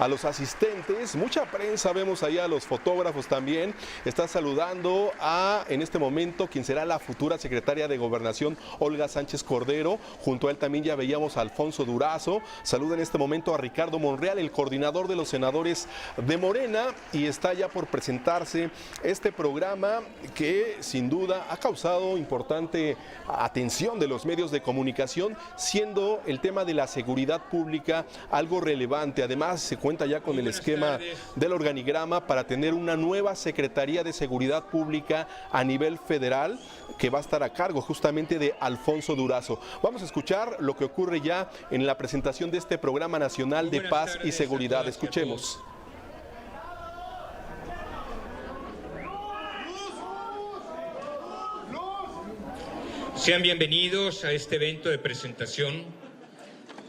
a los asistentes, mucha prensa, vemos ahí a los fotógrafos también. Está saludando a, en este momento, quien será la futura secretaria de Gobernación, Olga Sánchez Cordero. Junto a él también ya veíamos a Alfonso Durazo. Saluda en este momento a Ricardo Monreal, el coordinador de los senadores de Morena, y está ya por presentarse este programa que sin duda ha causado importante atención de los medios de comunicación, siendo el tema de la seguridad pública algo relevante. Además, se cuenta ya con el esquema del organigrama para tener una nueva Secretaría de Seguridad Pública a nivel federal que va a estar a cargo justamente de Alfonso Durazo. Vamos a escuchar lo que ocurre ya en la presentación de este Programa Nacional de Paz y Seguridad. Escuchemos. Sean bienvenidos a este evento de presentación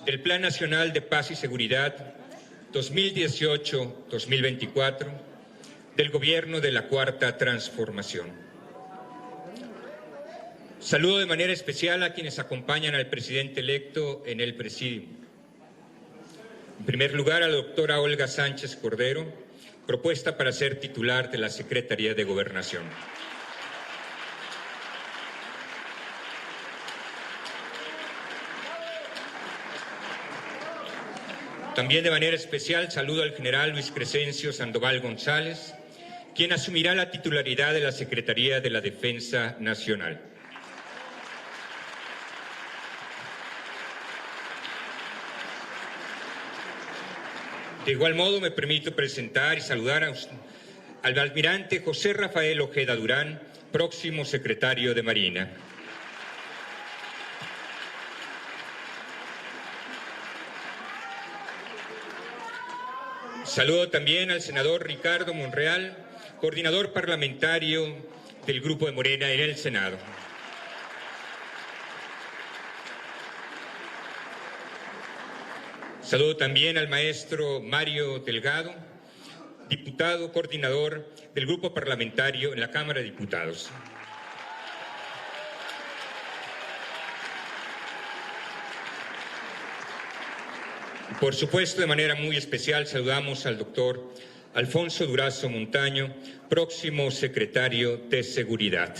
del Plan Nacional de Paz y Seguridad 2018-2024 del Gobierno de la Cuarta Transformación. Saludo de manera especial a quienes acompañan al presidente electo en el presidium. En primer lugar, a la doctora Olga Sánchez Cordero, propuesta para ser titular de la Secretaría de Gobernación. También de manera especial saludo al general Luis Crescencio Sandoval González, quien asumirá la titularidad de la Secretaría de la Defensa Nacional. De igual modo me permito presentar y saludar al almirante José Rafael Ojeda Durán, próximo secretario de Marina. Saludo también al senador Ricardo Monreal, coordinador parlamentario del Grupo de Morena en el Senado. Saludo también al maestro Mario Delgado, diputado coordinador del Grupo Parlamentario en la Cámara de Diputados. Por supuesto, de manera muy especial, saludamos al doctor Alfonso Durazo Montaño, próximo secretario de Seguridad.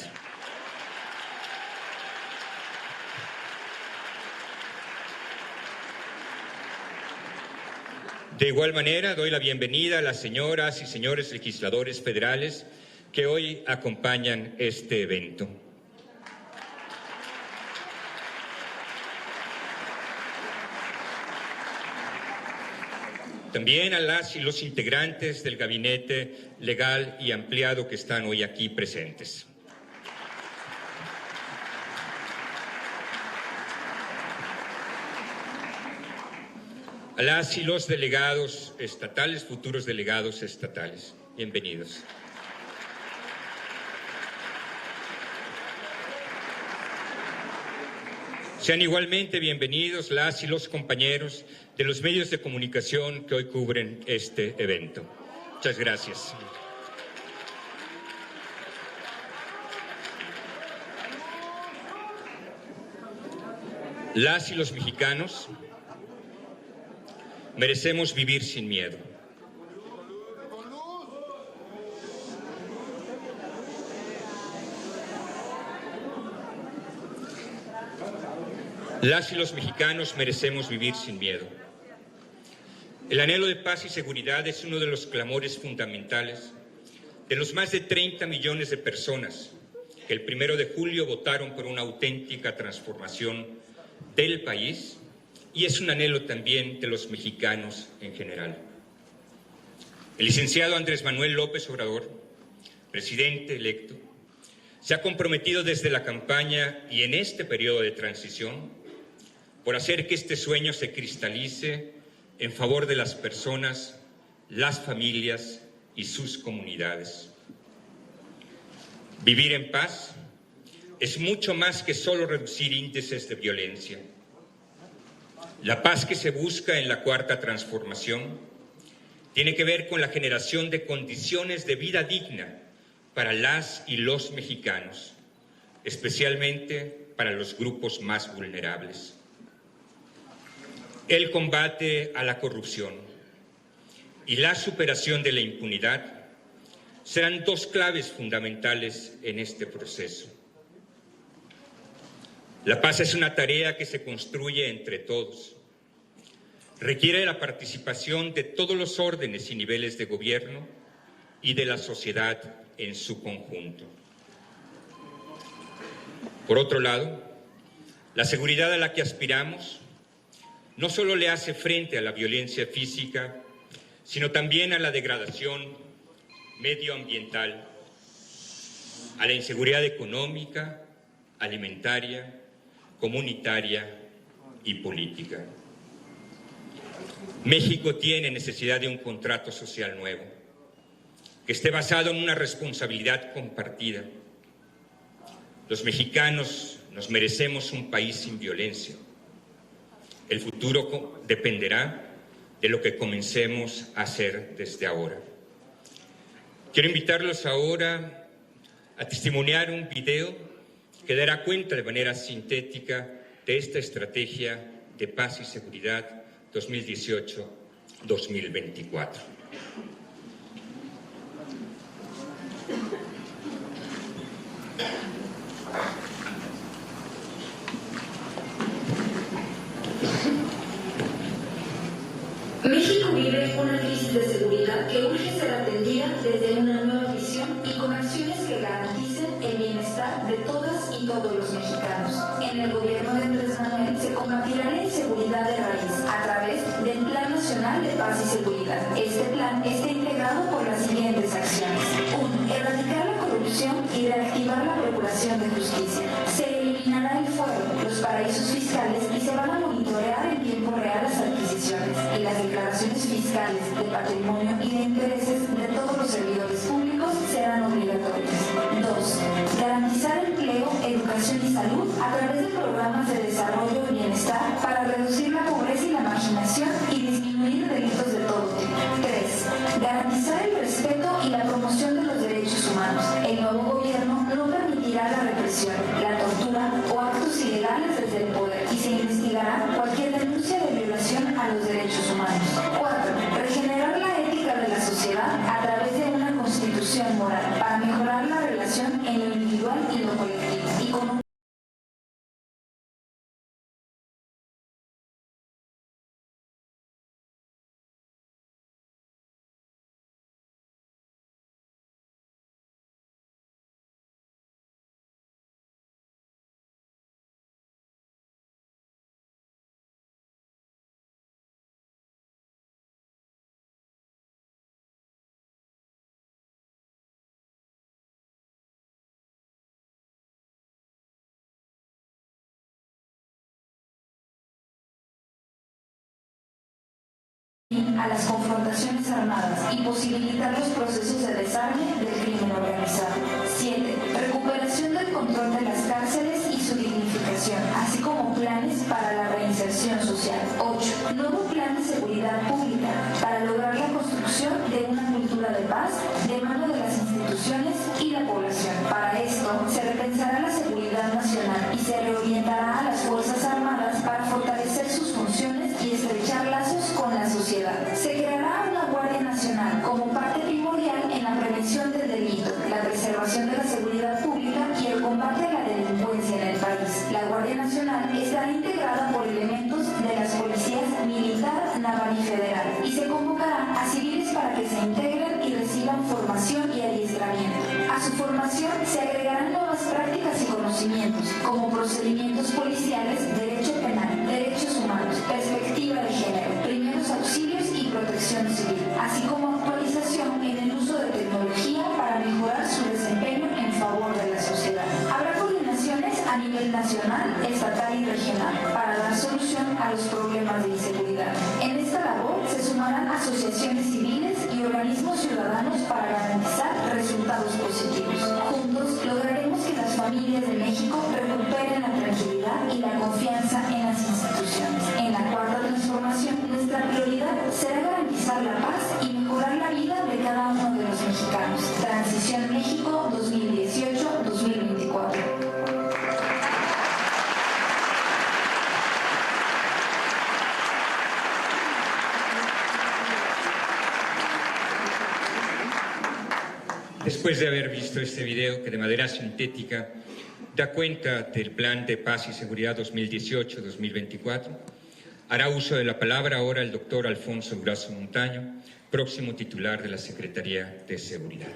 De igual manera, doy la bienvenida a las señoras y señores legisladores federales que hoy acompañan este evento. También a las y los integrantes del gabinete legal y ampliado que están hoy aquí presentes. A las y los delegados estatales, futuros delegados estatales, bienvenidos. Sean igualmente bienvenidos las y los compañeros de los medios de comunicación que hoy cubren este evento. Muchas gracias. Las y los mexicanos merecemos vivir sin miedo. Las y los mexicanos merecemos vivir sin miedo. El anhelo de paz y seguridad es uno de los clamores fundamentales de los más de 30 millones de personas que el 1 de julio votaron por una auténtica transformación del país, y es un anhelo también de los mexicanos en general. El licenciado Andrés Manuel López Obrador, presidente electo, se ha comprometido desde la campaña y en este periodo de transición por hacer que este sueño se cristalice en favor de las personas, las familias y sus comunidades. Vivir en paz es mucho más que solo reducir índices de violencia. La paz que se busca en la Cuarta Transformación tiene que ver con la generación de condiciones de vida digna para las y los mexicanos, especialmente para los grupos más vulnerables. El combate a la corrupción, y la superación de la impunidad serán dos claves fundamentales en este proceso. La paz es una tarea que se construye entre todos. Requiere la participación de todos los órdenes y niveles de gobierno y de la sociedad en su conjunto. Por otro lado, la seguridad a la que aspiramos no solo le hace frente a la violencia física, sino también a la degradación medioambiental, a la inseguridad económica, alimentaria, comunitaria y política. México tiene necesidad de un contrato social nuevo, que esté basado en una responsabilidad compartida. Los mexicanos nos merecemos un país sin violencia. El futuro dependerá de lo que comencemos a hacer desde ahora. Quiero invitarlos ahora a testimoniar un video que dará cuenta de manera sintética de esta estrategia de paz y seguridad 2018-2024. México vive una crisis de seguridad que urge ser atendida desde una nueva visión y con acciones que garanticen el bienestar de todas y todos los mexicanos. En el gobierno de Andrés Manuel se combatirá la inseguridad de raíz a través del Plan Nacional de Paz y Seguridad. Este plan está integrado por las siguientes acciones. 1. Erradicar la corrupción y reactivar la procuración de justicia. Se eliminará el fuero, los paraísos fiscales y se van a monitorear en tiempo real las adquisiciones y las declaraciones fiscales de patrimonio y de intereses de todos los servidores públicos serán obligatorias. 2. Garantizar empleo, educación y salud a través de programas de desarrollo y bienestar para reducir la pobreza y la marginación y disminuir delitos de todo tipo. 3. Garantizar el respeto y la promoción de los derechos humanos. El nuevo gobierno no permitirá la represión, la tortura o actos ilegales desde el poder y se investigará cualquier denuncia de violación a los derechos humanos. 4. Regenerar la ética de la sociedad a través de una constitución moral para mejorar la relación en lo individual y lo colectivo y con un a las confrontaciones armadas y posibilitar los procesos de desarme del crimen organizado. 7. Recuperación del control de las cárceles y su dignificación, así como planes para la reinserción social. 8. Nuevo plan de seguridad pública para lograr la construcción de una cultura de paz de mano de las instituciones y la población. Para esto, se repensará la seguridad nacional y se reorientará a las Fuerzas Armadas para fortalecer sus funciones y estrechar lazos con la sociedad. Se creará una Guardia Nacional como parte primordial en la prevención del delito, la preservación de la seguridad pública y el combate a la delincuencia en el país. La Guardia Nacional estará integrada por elementos de las policías militar, naval y federal y se convocará a civiles para que se integren y reciban formación y adiestramiento. A su formación se agregarán nuevas prácticas y conocimientos como procedimientos policiales, derecho penal, derechos humanos, perspectiva de género, primeros auxilios y protección civil, así como actualización en el uso de tecnología para mejorar su desempeño en favor de la sociedad. Habrá coordinaciones a nivel nacional, estatal y regional para dar solución a los problemas de inseguridad. En esta labor se sumarán asociaciones civiles y organismos ciudadanos para garantizar resultados positivos. Juntos lograremos que las familias de México recuperen la tranquilidad y la confianza en las instituciones. En la cuarta transformación, nuestra prioridad será garantizar la paz y mejorar la vida de cada uno de los mexicanos. Transición México 2018-2024. Después de haber visto este video que de manera sintética da cuenta del Plan de Paz y Seguridad 2018-2024, hará uso de la palabra ahora el doctor Alfonso Durazo Montaño, próximo titular de la Secretaría de Seguridad.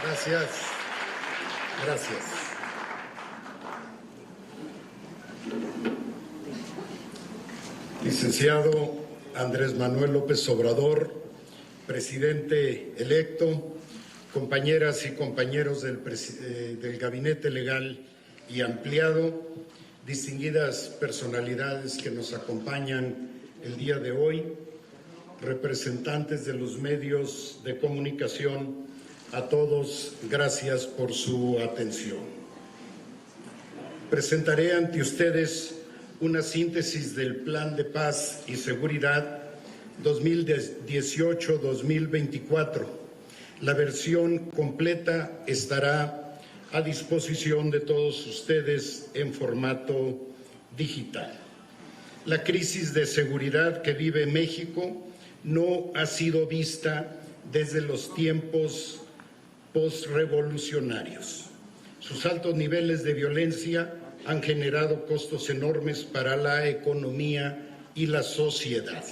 Gracias. Gracias. Licenciado Andrés Manuel López Obrador, presidente electo, compañeras y compañeros del Gabinete Legal y Ampliado, distinguidas personalidades que nos acompañan el día de hoy, representantes de los medios de comunicación, a todos, gracias por su atención. Presentaré ante ustedes una síntesis del Plan de Paz y Seguridad 2018-2024. La versión completa estará a disposición de todos ustedes en formato digital. La crisis de seguridad que vive México no ha sido vista desde los tiempos postrevolucionarios. Sus altos niveles de violencia han generado costos enormes para la economía y la sociedad.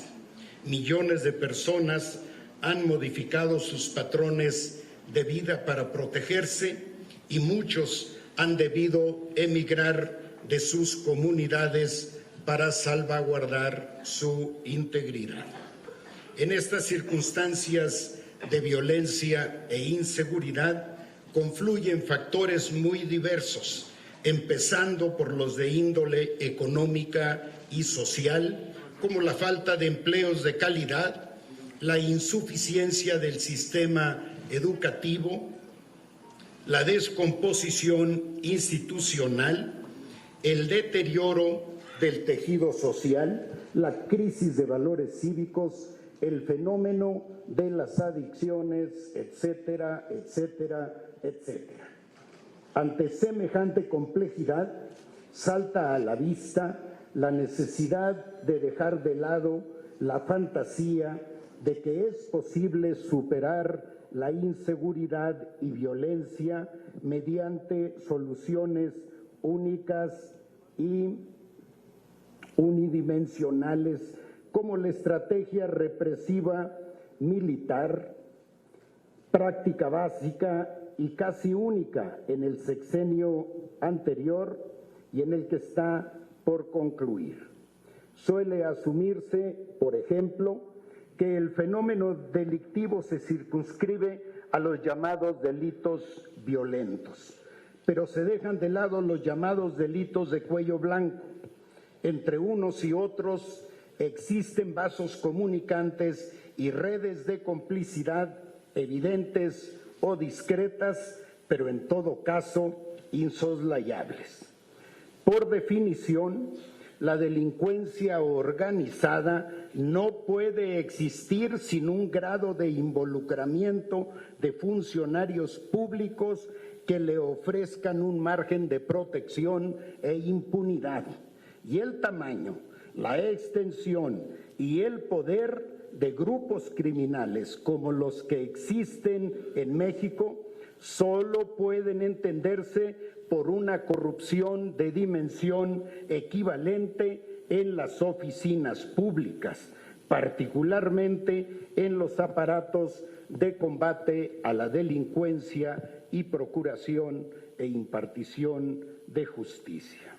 Millones de personas han modificado sus patrones de vida para protegerse y muchos han debido emigrar de sus comunidades para salvaguardar su integridad. En estas circunstancias de violencia e inseguridad confluyen factores muy diversos, empezando por los de índole económica y social, como la falta de empleos de calidad, la insuficiencia del sistema educativo, la descomposición institucional, el deterioro del tejido social, la crisis de valores cívicos, el fenómeno de las adicciones, etcétera, etcétera, etcétera. Ante semejante complejidad, salta a la vista la necesidad de dejar de lado la fantasía de que es posible superar la inseguridad y violencia mediante soluciones únicas y unidimensionales como la estrategia represiva militar, práctica básica y casi única en el sexenio anterior y en el que está por concluir. Suele asumirse, por ejemplo, que el fenómeno delictivo se circunscribe a los llamados delitos violentos, pero se dejan de lado los llamados delitos de cuello blanco. Entre unos y otros existen vasos comunicantes y redes de complicidad evidentes o discretas, pero en todo caso insoslayables. Por definición, la delincuencia organizada no puede existir sin un grado de involucramiento de funcionarios públicos que le ofrezcan un margen de protección e impunidad. Y el tamaño, la extensión y el poder de grupos criminales como los que existen en México solo pueden entenderse por una corrupción de dimensión equivalente en las oficinas públicas, particularmente en los aparatos de combate a la delincuencia y procuración e impartición de justicia.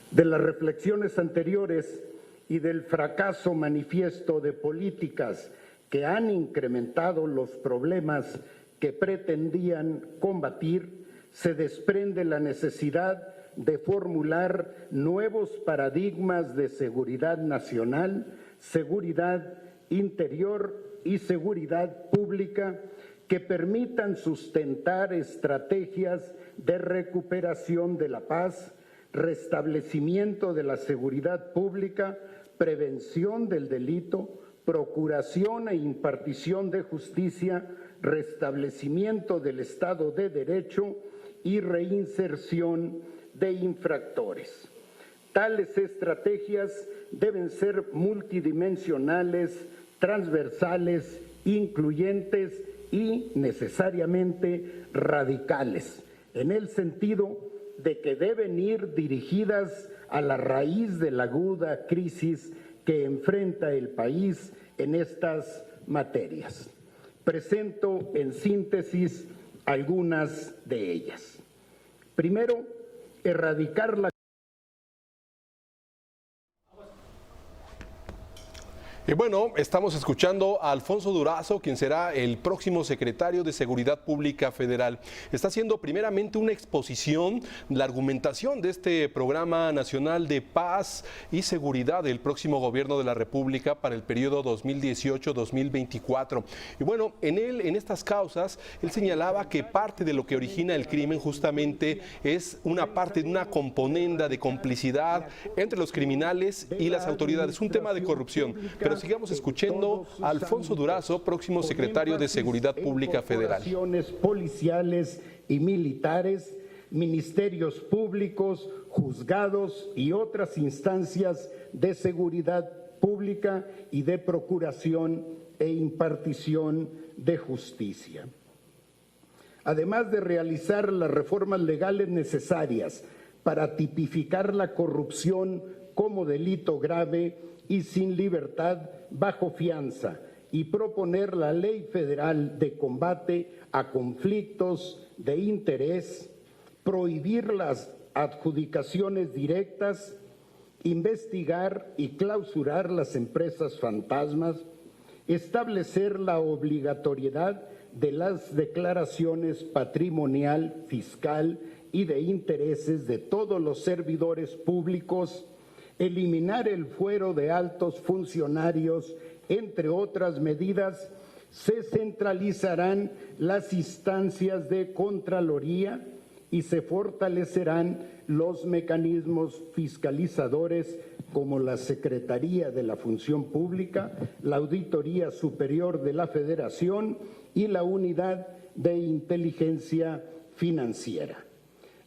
De las reflexiones anteriores y del fracaso manifiesto de políticas que han incrementado los problemas que pretendían combatir, se desprende la necesidad de formular nuevos paradigmas de seguridad nacional, seguridad interior y seguridad pública que permitan sustentar estrategias de recuperación de la paz, restablecimiento de la seguridad pública, prevención del delito, procuración e impartición de justicia, restablecimiento del Estado de Derecho y reinserción de infractores. Tales estrategias deben ser multidimensionales, transversales, incluyentes y necesariamente radicales, en el sentido de que deben ir dirigidas a la raíz de la aguda crisis que enfrenta el país en estas materias. Presento en síntesis algunas de ellas. Primero, erradicar la Y bueno, estamos escuchando a Alfonso Durazo, quien será el próximo secretario de Seguridad Pública Federal. Está haciendo primeramente una exposición, la argumentación de este Programa Nacional de Paz y Seguridad del próximo Gobierno de la República para el periodo 2018-2024. Y bueno, en estas causas, él señalaba que parte de lo que origina el crimen justamente es una parte de una componenda de complicidad entre los criminales y las autoridades, un tema de corrupción. Pero sigamos escuchando a Alfonso Durazo, próximo secretario de Seguridad Pública Federal. Policiales y militares, ministerios públicos, juzgados y otras instancias de seguridad pública y de procuración e impartición de justicia. Además de realizar las reformas legales necesarias para tipificar la corrupción como delito grave y sin libertad bajo fianza y proponer la Ley Federal de Combate a Conflictos de Interés, prohibir las adjudicaciones directas, investigar y clausurar las empresas fantasmas, establecer la obligatoriedad de las declaraciones patrimonial, fiscal y de intereses de todos los servidores públicos, eliminar el fuero de altos funcionarios, entre otras medidas. Se centralizarán las instancias de Contraloría y se fortalecerán los mecanismos fiscalizadores como la Secretaría de la Función Pública, la Auditoría Superior de la Federación y la Unidad de Inteligencia Financiera.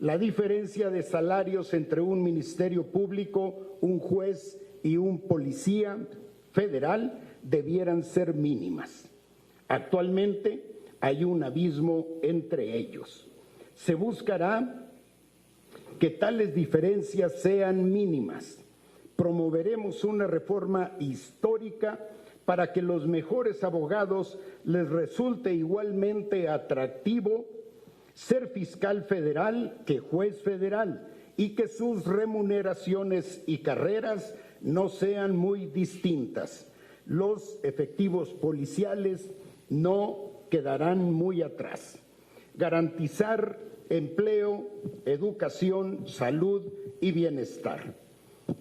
La diferencia de salarios entre un ministerio público, un juez y un policía federal debieran ser mínimas. Actualmente hay un abismo entre ellos. Se buscará que tales diferencias sean mínimas. Promoveremos una reforma histórica para que los mejores abogados les resulte igualmente atractivo ser fiscal federal que juez federal y que sus remuneraciones y carreras no sean muy distintas. Los efectivos policiales no quedarán muy atrás. Garantizar empleo, educación, salud y bienestar.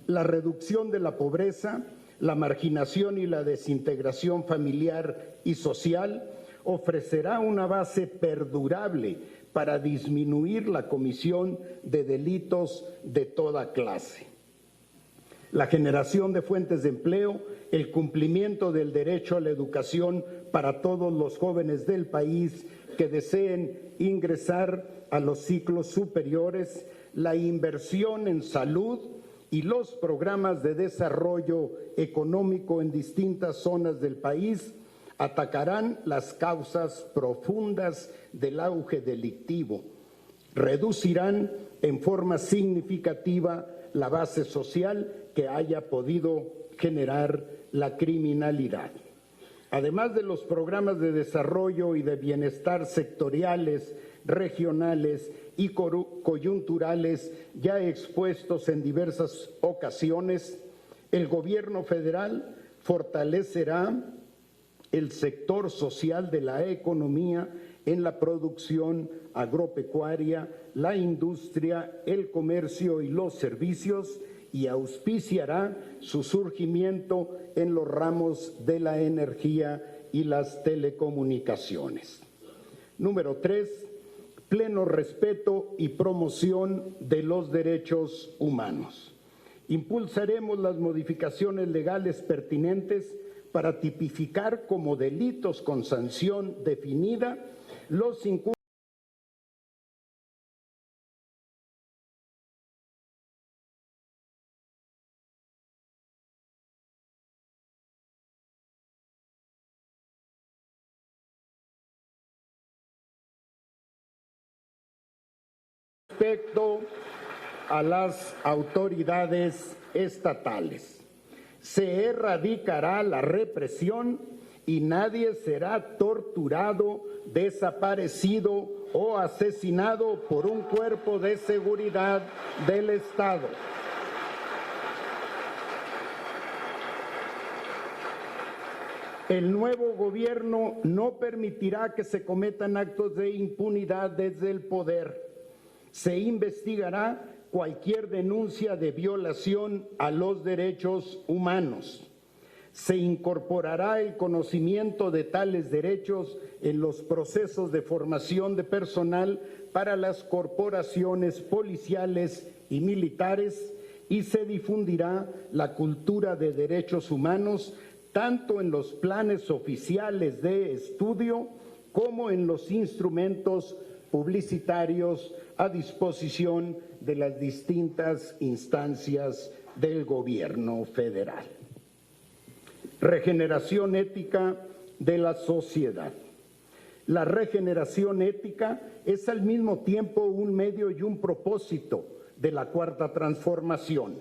La reducción de la pobreza, la marginación y la desintegración familiar y social ofrecerá una base perdurable para disminuir la comisión de delitos de toda clase. La generación de fuentes de empleo, el cumplimiento del derecho a la educación para todos los jóvenes del país que deseen ingresar a los ciclos superiores, la inversión en salud y los programas de desarrollo económico en distintas zonas del país atacarán las causas profundas del auge delictivo, reducirán en forma significativa la base social que haya podido generar la criminalidad. Además de los programas de desarrollo y de bienestar sectoriales, regionales y coyunturales ya expuestos en diversas ocasiones, el gobierno federal fortalecerá el sector social de la economía en la producción agropecuaria, la industria, el comercio y los servicios y auspiciará su surgimiento en los ramos de la energía y las telecomunicaciones. Número 3, pleno respeto y promoción de los derechos humanos. Impulsaremos las modificaciones legales pertinentes para tipificar como delitos con sanción definida los respecto a las autoridades estatales. Se erradicará la represión y nadie será torturado, desaparecido o asesinado por un cuerpo de seguridad del Estado. El nuevo gobierno no permitirá que se cometan actos de impunidad desde el poder. Se investigará cualquier denuncia de violación a los derechos humanos. Se incorporará el conocimiento de tales derechos en los procesos de formación de personal para las corporaciones policiales y militares y se difundirá la cultura de derechos humanos tanto en los planes oficiales de estudio como en los instrumentos publicitarios a disposición de las distintas instancias del gobierno federal. Regeneración ética de la sociedad. La regeneración ética es al mismo tiempo un medio y un propósito de la Cuarta Transformación.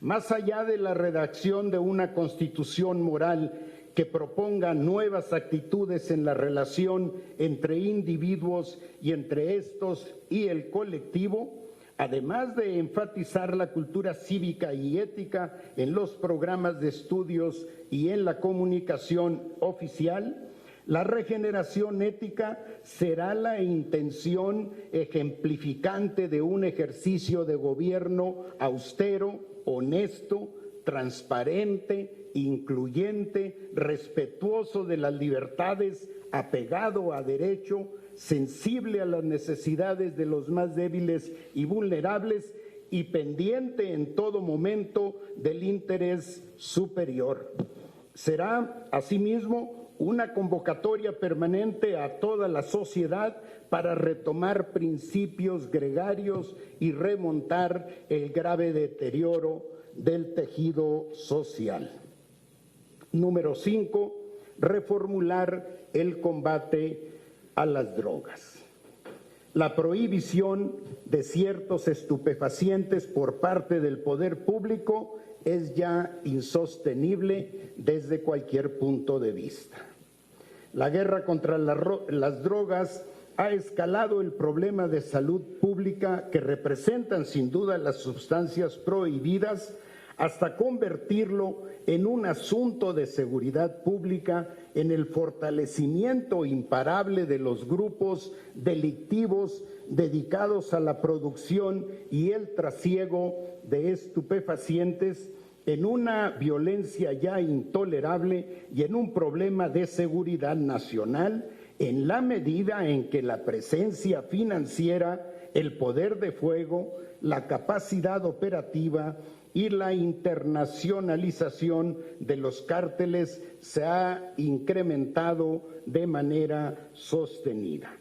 Más allá de la redacción de una constitución moral que proponga nuevas actitudes en la relación entre individuos y entre estos y el colectivo, además de enfatizar la cultura cívica y ética en los programas de estudios y en la comunicación oficial, la regeneración ética será la intención ejemplificante de un ejercicio de gobierno austero, honesto, transparente, incluyente, respetuoso de las libertades, apegado a derecho, sensible a las necesidades de los más débiles y vulnerables y pendiente en todo momento del interés superior. Será, asimismo, una convocatoria permanente a toda la sociedad para retomar principios gregarios y remontar el grave deterioro del tejido social. Número 5, reformular el combate a las drogas. La prohibición de ciertos estupefacientes por parte del poder público es ya insostenible desde cualquier punto de vista. La guerra contra las drogas ha escalado el problema de salud pública que representan sin duda las sustancias prohibidas hasta convertirlo en un asunto de seguridad pública, en el fortalecimiento imparable de los grupos delictivos dedicados a la producción y el trasiego de estupefacientes, en una violencia ya intolerable y en un problema de seguridad nacional, en la medida en que la presencia financiera, el poder de fuego, la capacidad operativa y la internacionalización de los cárteles se ha incrementado de manera sostenida.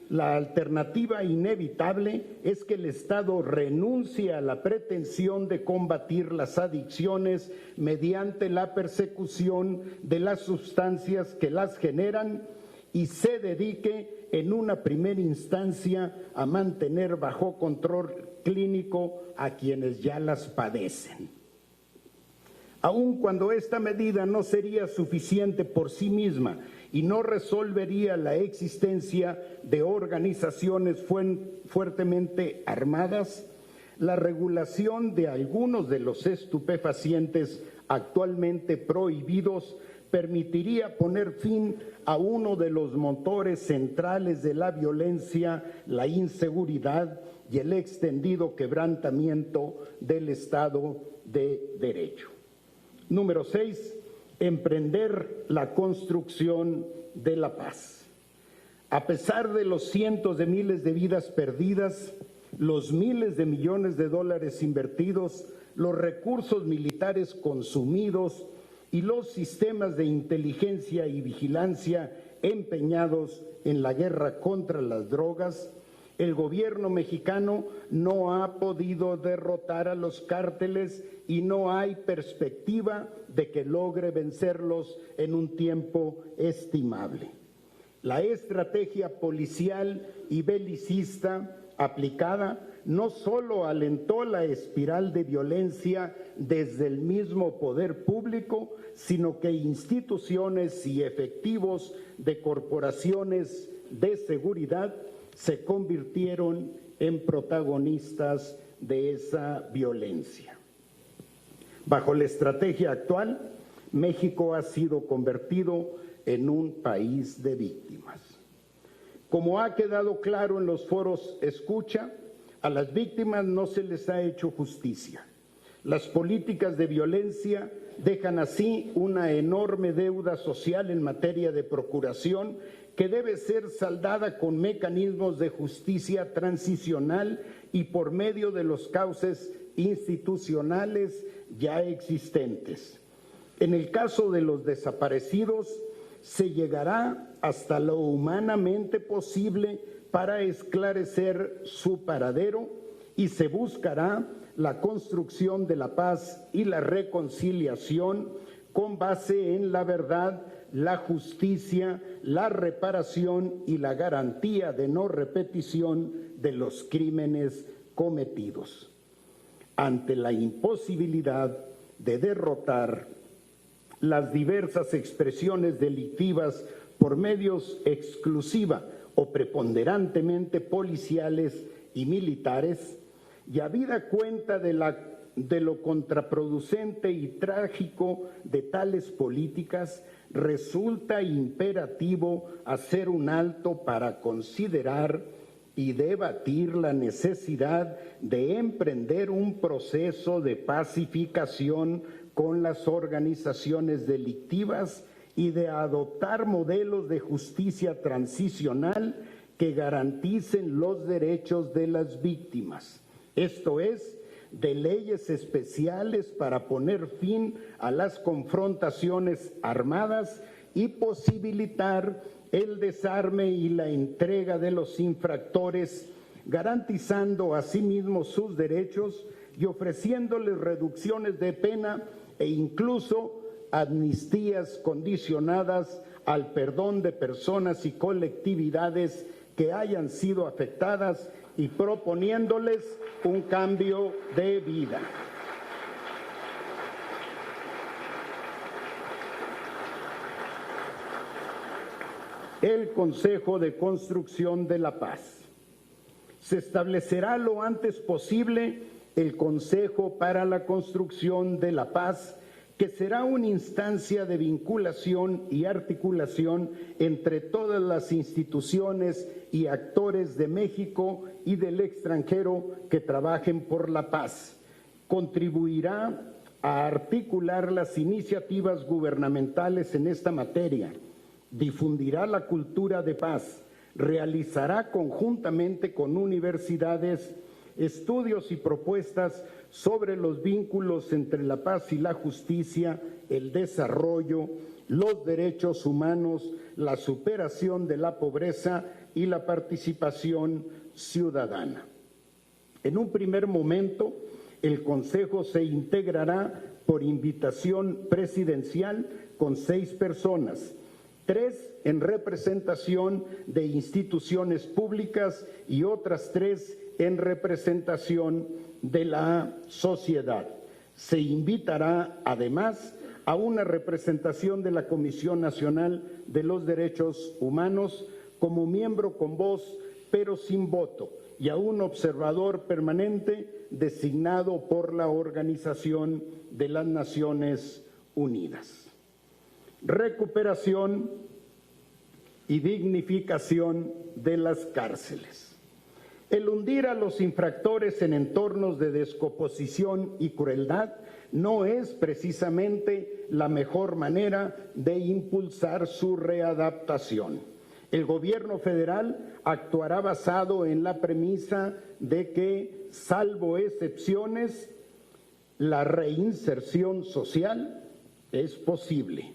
La alternativa inevitable es que el Estado renuncie a la pretensión de combatir las adicciones mediante la persecución de las sustancias que las generan y se dedique en una primera instancia a mantener bajo control clínico a quienes ya las padecen. Aun cuando esta medida no sería suficiente por sí misma y no resolvería la existencia de organizaciones fuertemente armadas, la regulación de algunos de los estupefacientes actualmente prohibidos permitiría poner fin a uno de los motores centrales de la violencia, la inseguridad y el extendido quebrantamiento del Estado de Derecho. Número 6. Emprender la construcción de la paz. A pesar de los cientos de miles de vidas perdidas, los miles de millones de dólares invertidos, los recursos militares consumidos y los sistemas de inteligencia y vigilancia empeñados en la guerra contra las drogas, el gobierno mexicano no ha podido derrotar a los cárteles y no hay perspectiva de que logre vencerlos en un tiempo estimable. La estrategia policial y belicista aplicada no solo alentó la espiral de violencia desde el mismo poder público, sino que instituciones y efectivos de corporaciones de seguridad se convirtieron en protagonistas de esa violencia. Bajo la estrategia actual, México ha sido convertido en un país de víctimas. Como ha quedado claro en los foros escucha, a las víctimas no se les ha hecho justicia. Las políticas de violencia dejan así una enorme deuda social en materia de procuración que debe ser saldada con mecanismos de justicia transicional y por medio de los cauces institucionales ya existentes. En el caso de los desaparecidos, se llegará hasta lo humanamente posible para esclarecer su paradero y se buscará la construcción de la paz y la reconciliación con base en la verdad, la justicia, la reparación y la garantía de no repetición de los crímenes cometidos. Ante la imposibilidad de derrotar las diversas expresiones delictivas por medios exclusiva o preponderantemente policiales y militares, y habida cuenta de lo contraproducente y trágico de tales políticas, resulta imperativo hacer un alto para considerar y debatir la necesidad de emprender un proceso de pacificación con las organizaciones delictivas y de adoptar modelos de justicia transicional que garanticen los derechos de las víctimas. Esto es, de leyes especiales para poner fin a las confrontaciones armadas y posibilitar el desarme y la entrega de los infractores, garantizando asimismo sus derechos y ofreciéndoles reducciones de pena e incluso amnistías condicionadas al perdón de personas y colectividades que hayan sido afectadas y proponiéndoles un cambio de vida. El Consejo de Construcción de la Paz. Se establecerá lo antes posible el Consejo para la Construcción de la Paz, que será una instancia de vinculación y articulación entre todas las instituciones y actores de México y del extranjero que trabajen por la paz. Contribuirá a articular las iniciativas gubernamentales en esta materia, difundirá la cultura de paz, realizará conjuntamente con universidades estudios y propuestas sobre los vínculos entre la paz y la justicia, el desarrollo, los derechos humanos, la superación de la pobreza y la participación ciudadana. En un primer momento, el Consejo se integrará por invitación presidencial con 6 personas, 3 en representación de instituciones públicas y otras 3 en representación de la sociedad. Se invitará además a una representación de la Comisión Nacional de los Derechos Humanos como miembro con voz pero sin voto y a un observador permanente designado por la Organización de las Naciones Unidas. Recuperación y dignificación de las cárceles. El hundir a los infractores en entornos de descomposición y crueldad no es precisamente la mejor manera de impulsar su readaptación. El gobierno federal actuará basado en la premisa de que, salvo excepciones, la reinserción social es posible.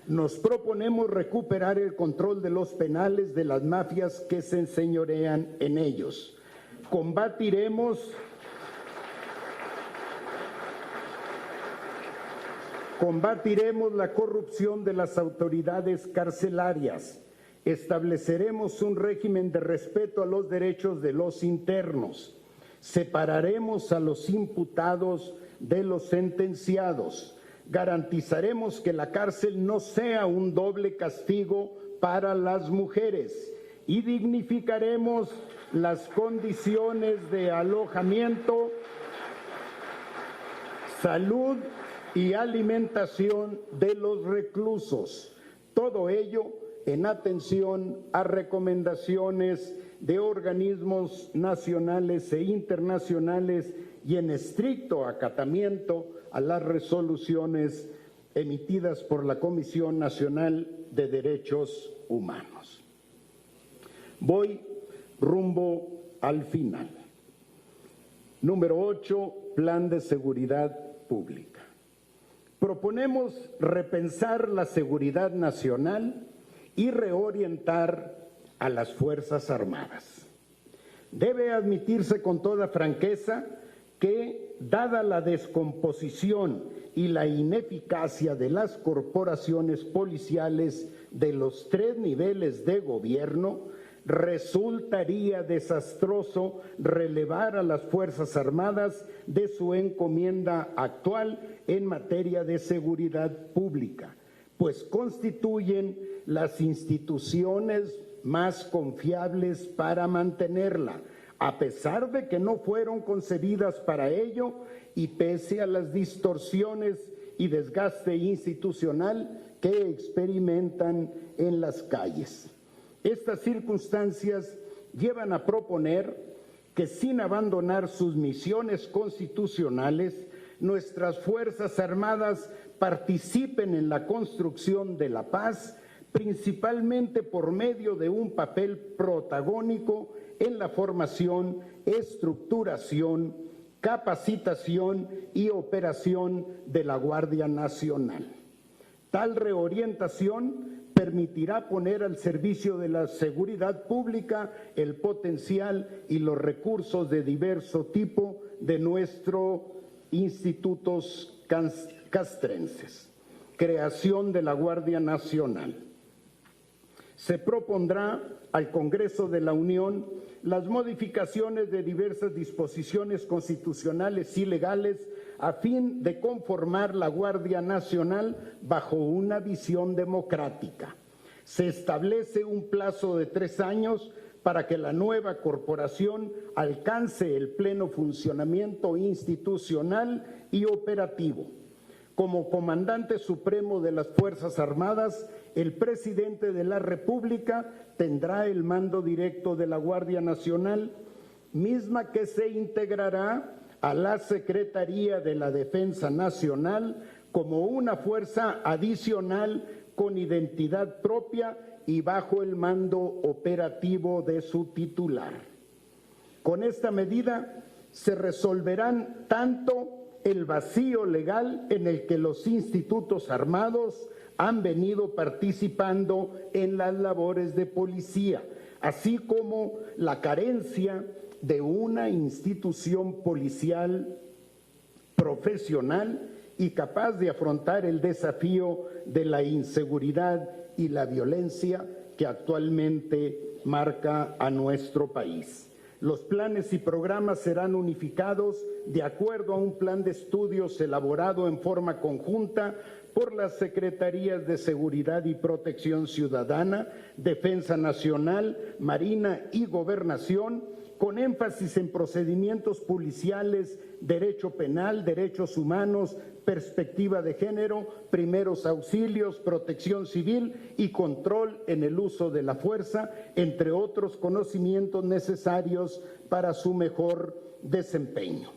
Nos proponemos recuperar el control de los penales de las mafias que se enseñorean en ellos. Combatiremos la corrupción de las autoridades carcelarias. estableceremos un régimen de respeto a los derechos de los internos. Separaremos a los imputados de los sentenciados. Garantizaremos que la cárcel no sea un doble castigo para las mujeres y dignificaremos las condiciones de alojamiento, salud y alimentación de los reclusos. Todo ello en atención a recomendaciones de organismos nacionales e internacionales y en estricto acatamiento a las resoluciones emitidas por la Comisión Nacional de Derechos Humanos. Voy rumbo al final. Número 8, Plan de Seguridad Pública. Proponemos repensar la seguridad nacional y reorientar a las Fuerzas Armadas. Debe admitirse con toda franqueza que, dada la descomposición y la ineficacia de las corporaciones policiales de los 3 niveles de gobierno, resultaría desastroso relevar a las Fuerzas Armadas de su encomienda actual en materia de seguridad pública, pues constituyen las instituciones más confiables para mantenerla, a pesar de que no fueron concebidas para ello y pese a las distorsiones y desgaste institucional que experimentan en las calles. Estas circunstancias llevan a proponer que, sin abandonar sus misiones constitucionales, nuestras Fuerzas Armadas participen en la construcción de la paz, principalmente por medio de un papel protagónico en la formación, estructuración, capacitación y operación de la Guardia Nacional. Tal reorientación permitirá poner al servicio de la seguridad pública el potencial y los recursos de diverso tipo de nuestros institutos castrenses. Creación de la Guardia Nacional. Se propondrá al Congreso de la Unión las modificaciones de diversas disposiciones constitucionales y legales a fin de conformar la Guardia Nacional bajo una visión democrática. Se establece un plazo de 3 años para que la nueva corporación alcance el pleno funcionamiento institucional y operativo. Como comandante supremo de las Fuerzas Armadas, el presidente de la República tendrá el mando directo de la Guardia Nacional, misma que se integrará a la Secretaría de la Defensa Nacional como una fuerza adicional con identidad propia y bajo el mando operativo de su titular. Con esta medida se resolverán tanto el vacío legal en el que los institutos armados han venido participando en las labores de policía, así como la carencia de una institución policial profesional y capaz de afrontar el desafío de la inseguridad y la violencia que actualmente marca a nuestro país. Los planes y programas serán unificados de acuerdo a un plan de estudios elaborado en forma conjunta por las Secretarías de Seguridad y Protección Ciudadana, Defensa Nacional, Marina y Gobernación, con énfasis en procedimientos policiales, derecho penal, derechos humanos, perspectiva de género, primeros auxilios, protección civil y control en el uso de la fuerza, entre otros conocimientos necesarios para su mejor desempeño.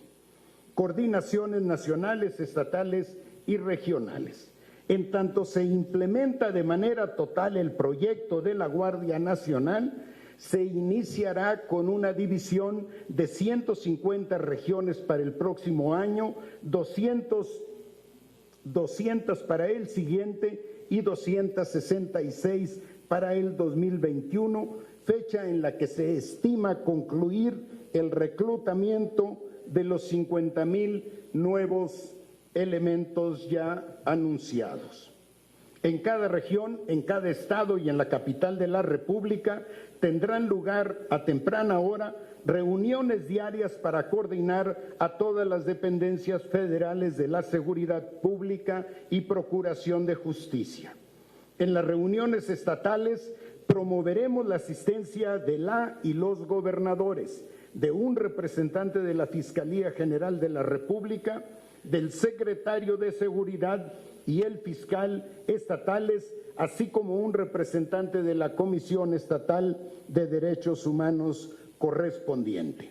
Coordinaciones nacionales, estatales y regionales. En tanto se implementa de manera total el proyecto de la Guardia Nacional, se iniciará con una división de 150 regiones para el próximo año, 200 para el siguiente y 266 para el 2021, fecha en la que se estima concluir el reclutamiento de los 50,000 nuevos elementos ya anunciados. En cada región, en cada estado y en la capital de la República tendrán lugar a temprana hora reuniones diarias para coordinar a todas las dependencias federales de la seguridad pública y procuración de justicia. En las reuniones estatales promoveremos la asistencia de la y los gobernadores, de un representante de la Fiscalía General de la República, del secretario de Seguridad y el fiscal estatales, así como un representante de la Comisión Estatal de Derechos Humanos correspondiente.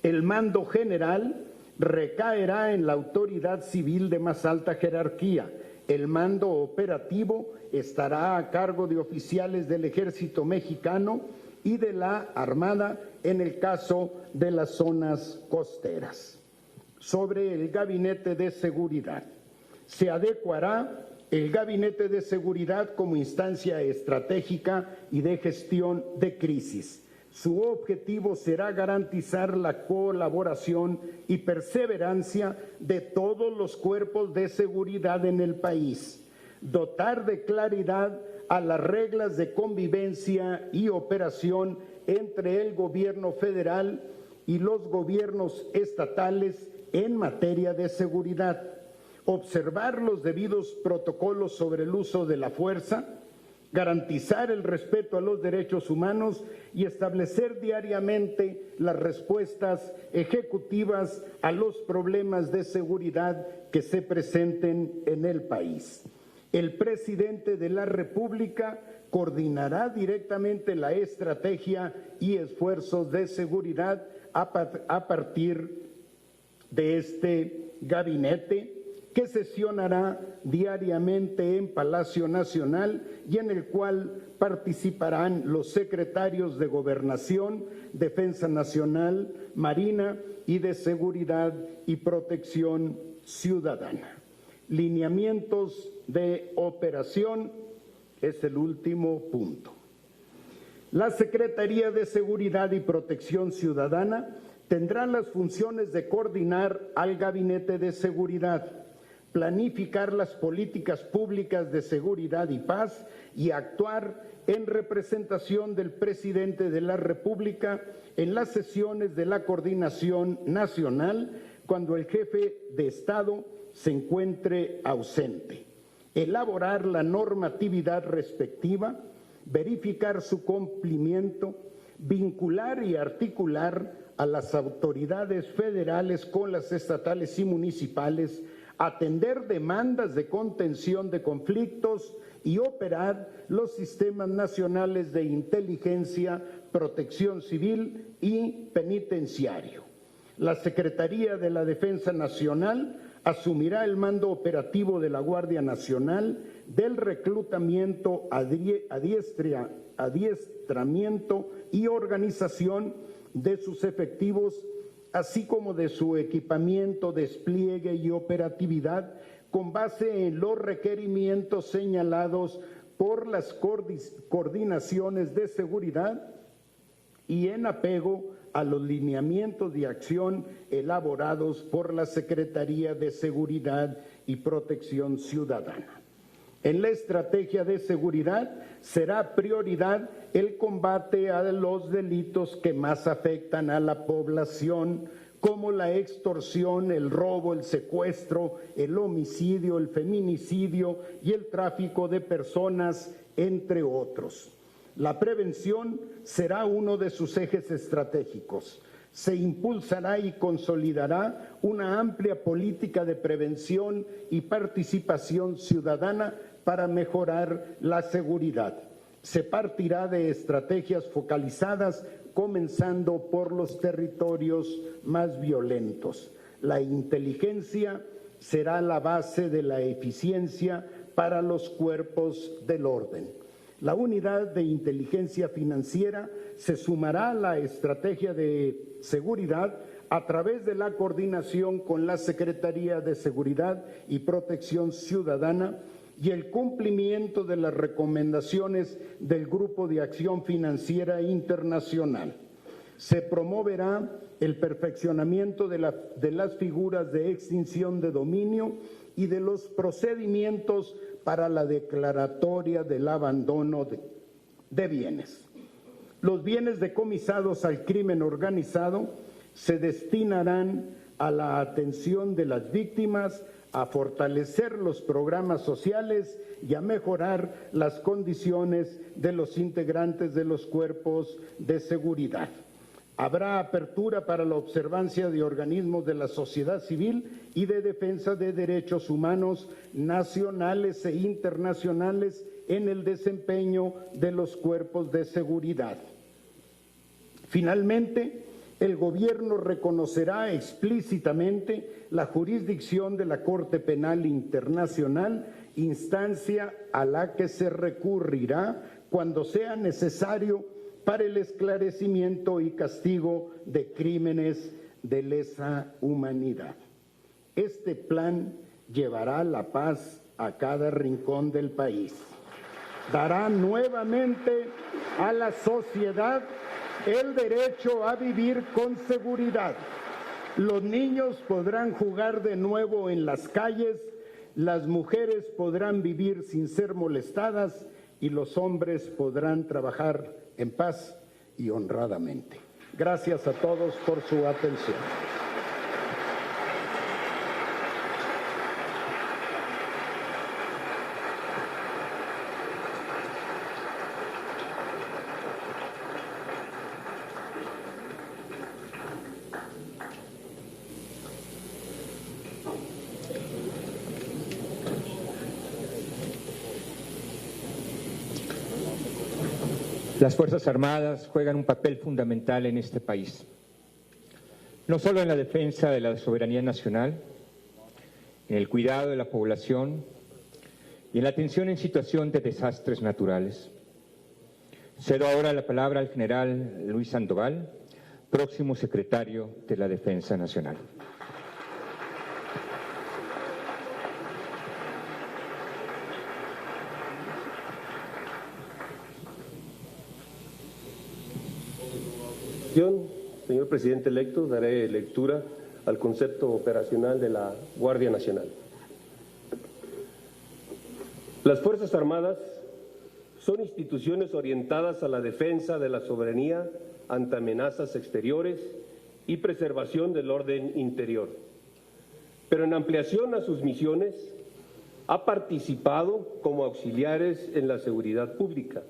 El mando general recaerá en la autoridad civil de más alta jerarquía. El mando operativo estará a cargo de oficiales del Ejército Mexicano y de la Armada en el caso de las zonas costeras. Sobre el Gabinete de Seguridad. Se adecuará el Gabinete de Seguridad como instancia estratégica y de gestión de crisis. Su objetivo será garantizar la colaboración y perseverancia de todos los cuerpos de seguridad en el país, dotar de claridad a las reglas de convivencia y operación entre el gobierno federal y los gobiernos estatales en materia de seguridad, observar los debidos protocolos sobre el uso de la fuerza, garantizar el respeto a los derechos humanos y establecer diariamente las respuestas ejecutivas a los problemas de seguridad que se presenten en el país. El presidente de la República coordinará directamente la estrategia y esfuerzos de seguridad a partir de este gabinete, que sesionará diariamente en Palacio Nacional y en el cual participarán los secretarios de Gobernación, Defensa Nacional, Marina y de Seguridad y Protección Ciudadana. Lineamientos de operación es el último punto. La Secretaría de Seguridad y Protección Ciudadana tendrá las funciones de coordinar al Gabinete de Seguridad, planificar las políticas públicas de seguridad y paz y actuar en representación del presidente de la República en las sesiones de la Coordinación Nacional cuando el jefe de Estado se encuentre ausente, elaborar la normatividad respectiva, verificar su cumplimiento, vincular y articular a las autoridades federales con las estatales y municipales, atender demandas de contención de conflictos y operar los sistemas nacionales de inteligencia, protección civil y penitenciario. La Secretaría de la Defensa Nacional asumirá el mando operativo de la Guardia Nacional, del reclutamiento, adiestramiento y organización de sus efectivos, así como de su equipamiento, despliegue y operatividad, con base en los requerimientos señalados por las coordinaciones de seguridad y en apego a los lineamientos de acción elaborados por la Secretaría de Seguridad y Protección Ciudadana. En la estrategia de seguridad será prioridad el combate a los delitos que más afectan a la población, como la extorsión, el robo, el secuestro, el homicidio, el feminicidio y el tráfico de personas, entre otros. La prevención será uno de sus ejes estratégicos. Se impulsará y consolidará una amplia política de prevención y participación ciudadana para mejorar la seguridad. Se partirá de estrategias focalizadas, comenzando por los territorios más violentos. La inteligencia será la base de la eficiencia para los cuerpos del orden. La unidad de inteligencia financiera se sumará a la estrategia de seguridad a través de la coordinación con la Secretaría de Seguridad y Protección Ciudadana y el cumplimiento de las recomendaciones del Grupo de Acción Financiera Internacional. Se promoverá el perfeccionamiento de las figuras de extinción de dominio y de los procedimientos para la declaratoria del abandono de bienes. Los bienes decomisados al crimen organizado se destinarán a la atención de las víctimas, a fortalecer los programas sociales y a mejorar las condiciones de los integrantes de los cuerpos de seguridad. Habrá apertura para la observancia de organismos de la sociedad civil y de defensa de derechos humanos nacionales e internacionales en el desempeño de los cuerpos de seguridad. Finalmente, el Gobierno reconocerá explícitamente la jurisdicción de la Corte Penal Internacional, instancia a la que se recurrirá cuando sea necesario para el esclarecimiento y castigo de crímenes de lesa humanidad. Este plan llevará la paz a cada rincón del país. Dará nuevamente a la sociedad el derecho a vivir con seguridad. Los niños podrán jugar de nuevo en las calles, las mujeres podrán vivir sin ser molestadas y los hombres podrán trabajar en paz y honradamente. Gracias a todos por su atención. Las Fuerzas Armadas juegan un papel fundamental en este país, no solo en la defensa de la soberanía nacional, en el cuidado de la población y en la atención en situación de desastres naturales. Cedo ahora la palabra al general Luis Sandoval, próximo secretario de la Defensa Nacional. Señor presidente electo, daré lectura al concepto operacional de la Guardia Nacional. Las Fuerzas Armadas son instituciones orientadas a la defensa de la soberanía ante amenazas exteriores y preservación del orden interior. Pero en ampliación a sus misiones, ha participado como auxiliares en la seguridad pública,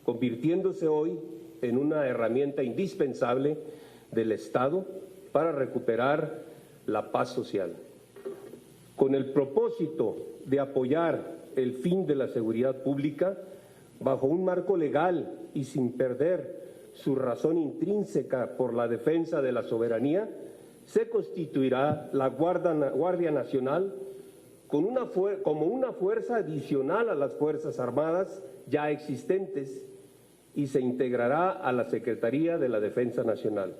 convirtiéndose hoy en una herramienta indispensable del Estado para recuperar la paz social. Con el propósito de apoyar el fin de la seguridad pública, bajo un marco legal y sin perder su razón intrínseca por la defensa de la soberanía, se constituirá la Guardia Nacional como una fuerza adicional a las Fuerzas Armadas ya existentes y se integrará a la Secretaría de la Defensa Nacional.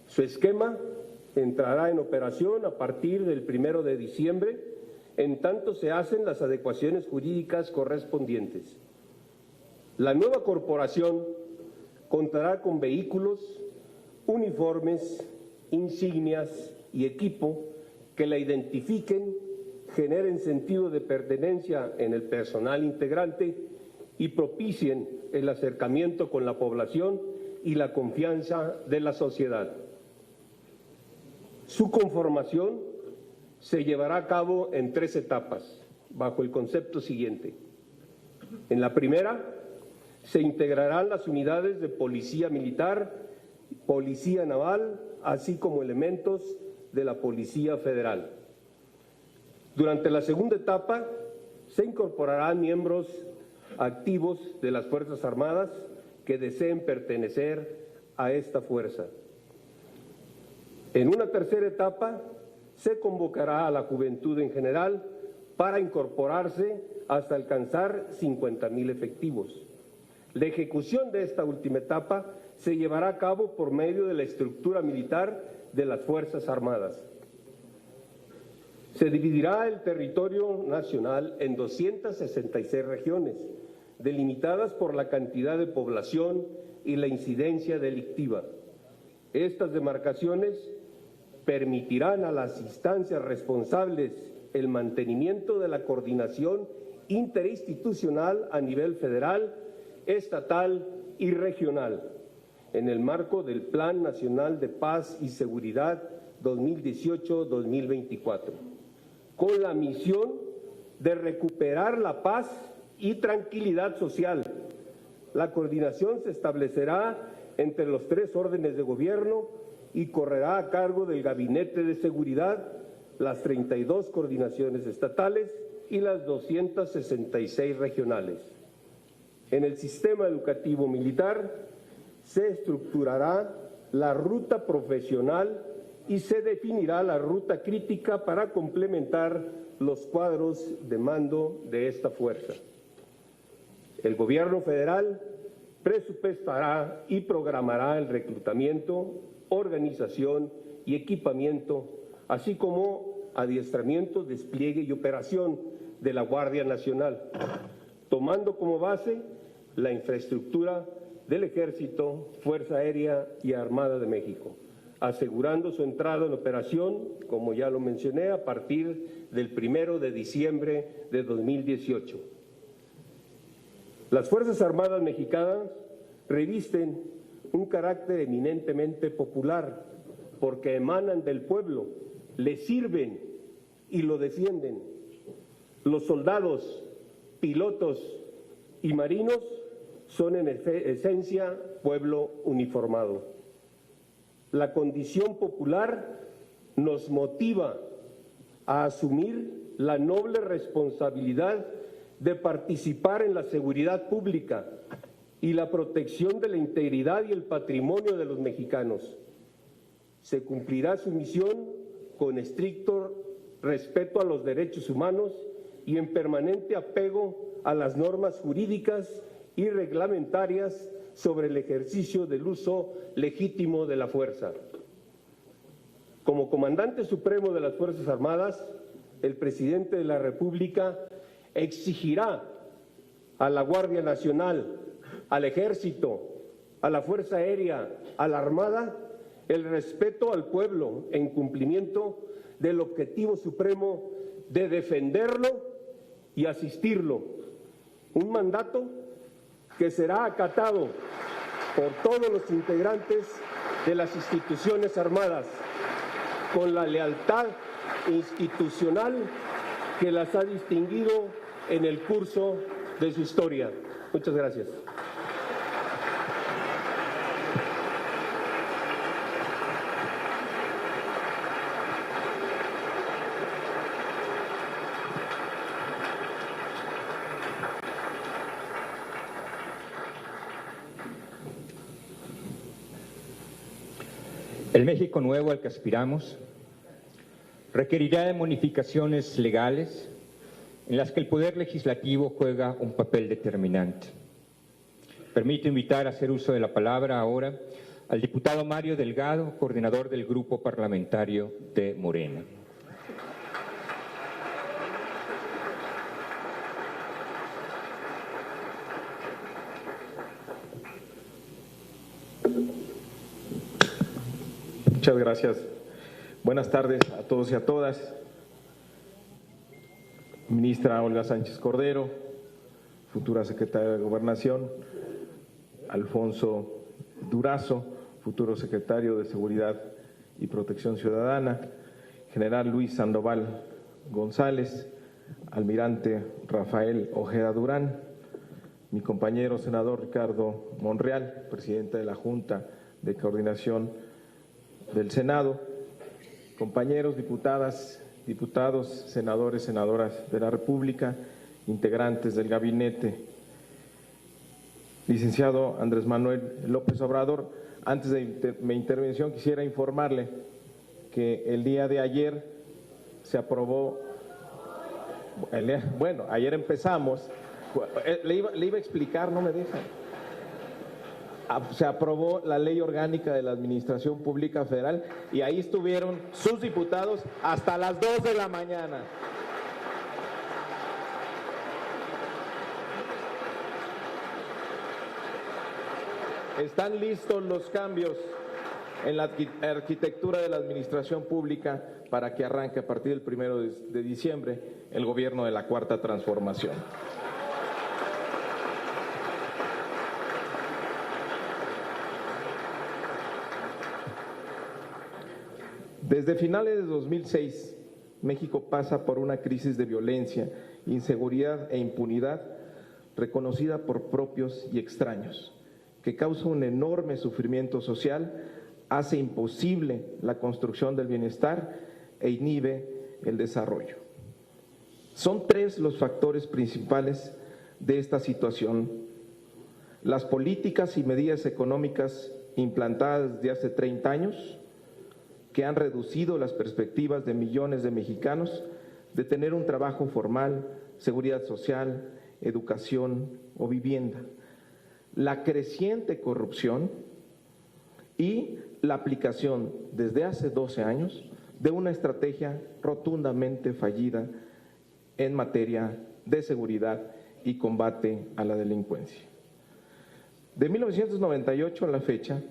Su esquema entrará en operación a partir del 1 de diciembre, en tanto se hacen las adecuaciones jurídicas correspondientes. La nueva corporación contará con vehículos, uniformes, insignias y equipo que la identifiquen, generen sentido de pertenencia en el personal integrante y propicien el acercamiento con la población y la confianza de la sociedad. Su conformación se llevará a cabo en 3 etapas, bajo el concepto siguiente. En la primera, se integrarán las unidades de policía militar, policía naval, así como elementos de la Policía Federal. Durante la segunda etapa, se incorporarán miembros activos de las Fuerzas Armadas que deseen pertenecer a esta fuerza. En una tercera etapa, se convocará a la juventud en general para incorporarse hasta alcanzar 50,000 efectivos. La ejecución de esta última etapa se llevará a cabo por medio de la estructura militar de las Fuerzas Armadas. Se dividirá el territorio nacional en 266 regiones, delimitadas por la cantidad de población y la incidencia delictiva. Estas demarcaciones permitirán a las instancias responsables el mantenimiento de la coordinación interinstitucional a nivel federal, estatal y regional, en el marco del Plan Nacional de Paz y Seguridad 2018-2024, con la misión de recuperar la paz y tranquilidad social. La coordinación se establecerá entre los 3 órdenes de gobierno y correrá a cargo del Gabinete de Seguridad, las 32 coordinaciones estatales y las 266 regionales. En el sistema educativo militar se estructurará la ruta profesional y se definirá la ruta crítica para complementar los cuadros de mando de esta fuerza. El Gobierno federal presupuestará y programará el reclutamiento, organización y equipamiento, así como adiestramiento, despliegue y operación de la Guardia Nacional, tomando como base la infraestructura del Ejército, Fuerza Aérea y Armada de México, asegurando su entrada en operación, como ya lo mencioné, a partir del 1 de diciembre de 2018. Las Fuerzas Armadas mexicanas revisten un carácter eminentemente popular porque emanan del pueblo, le sirven y lo defienden. Los soldados, pilotos y marinos son en esencia pueblo uniformado. La condición popular nos motiva a asumir la noble responsabilidad de participar en la seguridad pública y la protección de la integridad y el patrimonio de los mexicanos. Se cumplirá su misión con estricto respeto a los derechos humanos y en permanente apego a las normas jurídicas y reglamentarias sobre el ejercicio del uso legítimo de la fuerza. Como comandante supremo de las Fuerzas Armadas, el presidente de la República exigirá a la Guardia Nacional, al Ejército, a la Fuerza Aérea, a la Armada, el respeto al pueblo en cumplimiento del objetivo supremo de defenderlo y asistirlo. Un mandato que será acatado por todos los integrantes de las instituciones armadas, con la lealtad institucional que las ha distinguido en el curso de su historia. Muchas gracias. El México nuevo al que aspiramos requerirá de modificaciones legales en las que el Poder Legislativo juega un papel determinante. Permito invitar a hacer uso de la palabra ahora al diputado Mario Delgado, coordinador del Grupo Parlamentario de Morena. Muchas gracias. Buenas tardes a todos y a todas. Ministra Olga Sánchez Cordero, futura secretaria de Gobernación, Alfonso Durazo, futuro secretario de Seguridad y Protección Ciudadana, General Luis Sandoval González, Almirante Rafael Ojeda Durán, mi compañero senador Ricardo Monreal, presidente de la Junta de Coordinación del Senado, compañeros diputadas, diputados, senadores, senadoras de la República, integrantes del gabinete, licenciado Andrés Manuel López Obrador. Antes de mi intervención quisiera informarle que el día de ayer se aprobó, bueno, ayer empezamos, le iba a explicar, no me dejan. Se aprobó la Ley Orgánica de la Administración Pública Federal y ahí estuvieron sus diputados hasta las 2 de la mañana. Están listos los cambios en la arquitectura de la administración pública para que arranque a partir del 1 de diciembre el gobierno de la Cuarta Transformación. Desde finales de 2006, México pasa por una crisis de violencia, inseguridad e impunidad reconocida por propios y extraños, que causa un enorme sufrimiento social, hace imposible la construcción del bienestar e inhibe el desarrollo. Son tres los factores principales de esta situación: las políticas y medidas económicas implantadas desde hace 30 años, que han reducido las perspectivas de millones de mexicanos de tener un trabajo formal, seguridad social, educación o vivienda, la creciente corrupción y la aplicación desde hace 12 años de una estrategia rotundamente fallida en materia de seguridad y combate a la delincuencia. De 1998 a la fecha,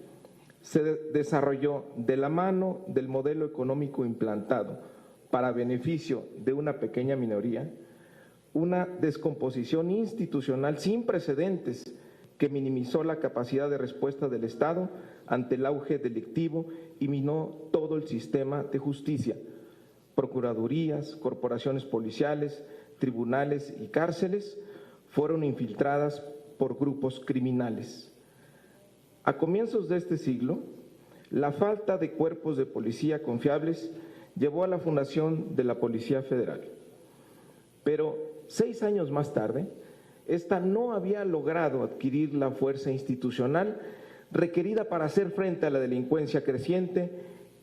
se desarrolló de la mano del modelo económico implantado para beneficio de una pequeña minoría, una descomposición institucional sin precedentes que minimizó la capacidad de respuesta del Estado ante el auge delictivo y minó todo el sistema de justicia, procuradurías, corporaciones policiales, tribunales y cárceles fueron infiltradas por grupos criminales. A comienzos de este siglo, la falta de cuerpos de policía confiables llevó a la fundación de la Policía Federal. Pero 6 años más tarde, esta no había logrado adquirir la fuerza institucional requerida para hacer frente a la delincuencia creciente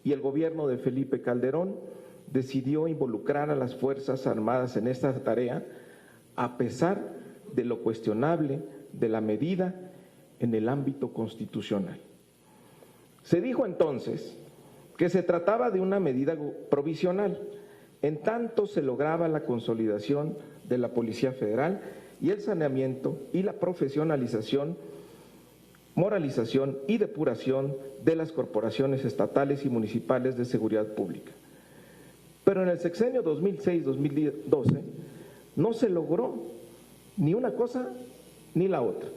y el gobierno de Felipe Calderón decidió involucrar a las Fuerzas Armadas en esta tarea, a pesar de lo cuestionable de la medida en el ámbito constitucional. Se dijo entonces que se trataba de una medida provisional, en tanto se lograba la consolidación de la Policía Federal y el saneamiento y la profesionalización, moralización y depuración de las corporaciones estatales y municipales de seguridad pública. Pero en el sexenio 2006-2012 no se logró ni una cosa ni la otra.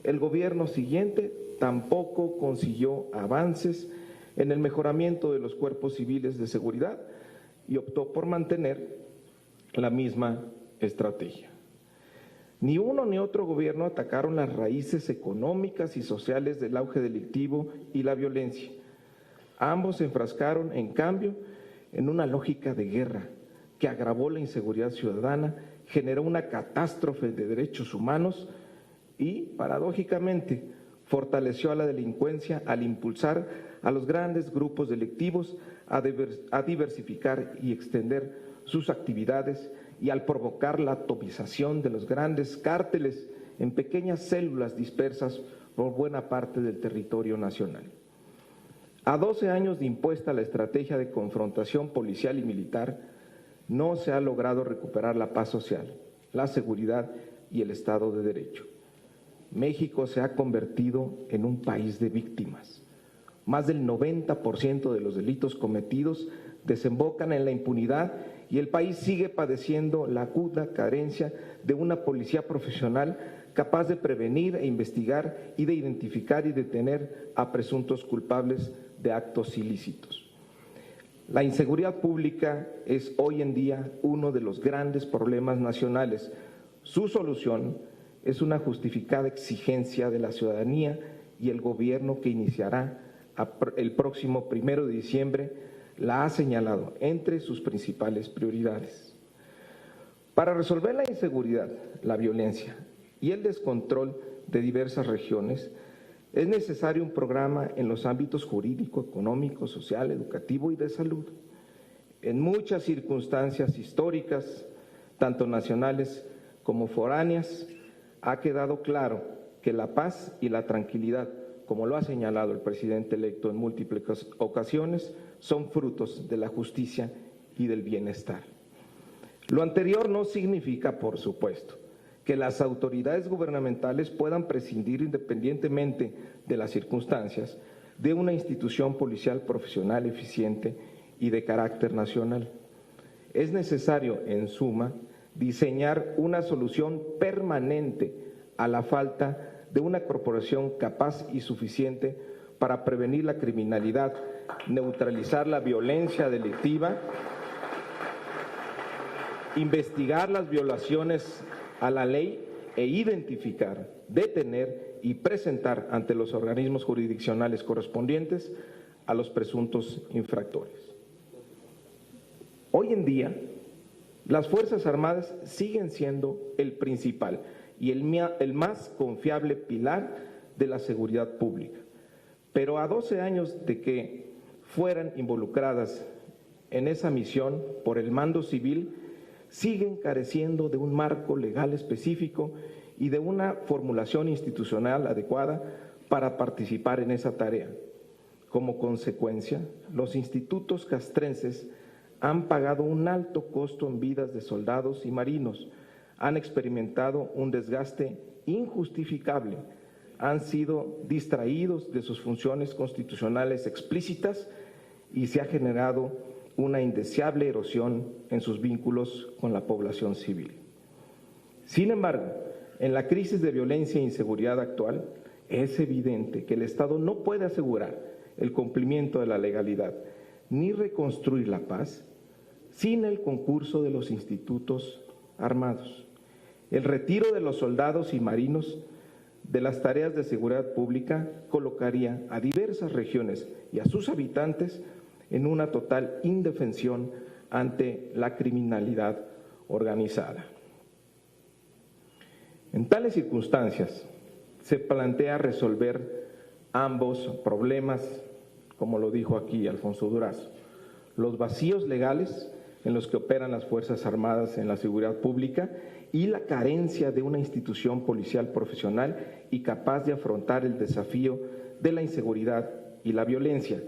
El gobierno siguiente tampoco consiguió avances en el mejoramiento de los cuerpos civiles de seguridad y optó por mantener la misma estrategia. Ni uno ni otro gobierno atacaron las raíces económicas y sociales del auge delictivo y la violencia. Ambos se enfrascaron, en cambio, en una lógica de guerra que agravó la inseguridad ciudadana, generó una catástrofe de derechos humanos y, paradójicamente, fortaleció a la delincuencia al impulsar a los grandes grupos delictivos a diversificar y extender sus actividades y al provocar la atomización de los grandes cárteles en pequeñas células dispersas por buena parte del territorio nacional. A 12 años de impuesta la estrategia de confrontación policial y militar, no se ha logrado recuperar la paz social, la seguridad y el Estado de Derecho. México se ha convertido en un país de víctimas. Más del 90% de los delitos cometidos desembocan en la impunidad y el país sigue padeciendo la aguda carencia de una policía profesional capaz de prevenir e investigar y de identificar y detener a presuntos culpables de actos ilícitos. La inseguridad pública es hoy en día uno de los grandes problemas nacionales. Su solución es una justificada exigencia de la ciudadanía y el gobierno que iniciará el próximo 1 de diciembre la ha señalado entre sus principales prioridades. Para resolver la inseguridad, la violencia y el descontrol de diversas regiones, es necesario un programa en los ámbitos jurídico, económico, social, educativo y de salud. En muchas circunstancias históricas, tanto nacionales como foráneas, ha quedado claro que la paz y la tranquilidad, como lo ha señalado el presidente electo en múltiples ocasiones, son frutos de la justicia y del bienestar. Lo anterior no significa, por supuesto, que las autoridades gubernamentales puedan prescindir independientemente de las circunstancias de una institución policial profesional, eficiente y de carácter nacional. Es necesario, en suma, diseñar una solución permanente a la falta de una corporación capaz y suficiente para prevenir la criminalidad, neutralizar la violencia delictiva, investigar las violaciones a la ley e identificar, detener y presentar ante los organismos jurisdiccionales correspondientes a los presuntos infractores. Hoy en día, las Fuerzas Armadas siguen siendo el principal y el más confiable pilar de la seguridad pública. Pero a 12 años de que fueran involucradas en esa misión por el mando civil, siguen careciendo de un marco legal específico y de una formulación institucional adecuada para participar en esa tarea. Como consecuencia, los institutos castrenses han pagado un alto costo en vidas de soldados y marinos, han experimentado un desgaste injustificable, han sido distraídos de sus funciones constitucionales explícitas y se ha generado una indeseable erosión en sus vínculos con la población civil. Sin embargo, en la crisis de violencia e inseguridad actual, es evidente que el Estado no puede asegurar el cumplimiento de la legalidad ni reconstruir la paz sin el concurso de los institutos armados. El retiro de los soldados y marinos de las tareas de seguridad pública colocaría a diversas regiones y a sus habitantes en una total indefensión ante la criminalidad organizada. En tales circunstancias, se plantea resolver ambos problemas, como lo dijo aquí Alfonso Durazo: los vacíos legales en los que operan las Fuerzas Armadas en la seguridad pública y la carencia de una institución policial profesional y capaz de afrontar el desafío de la inseguridad y la violencia,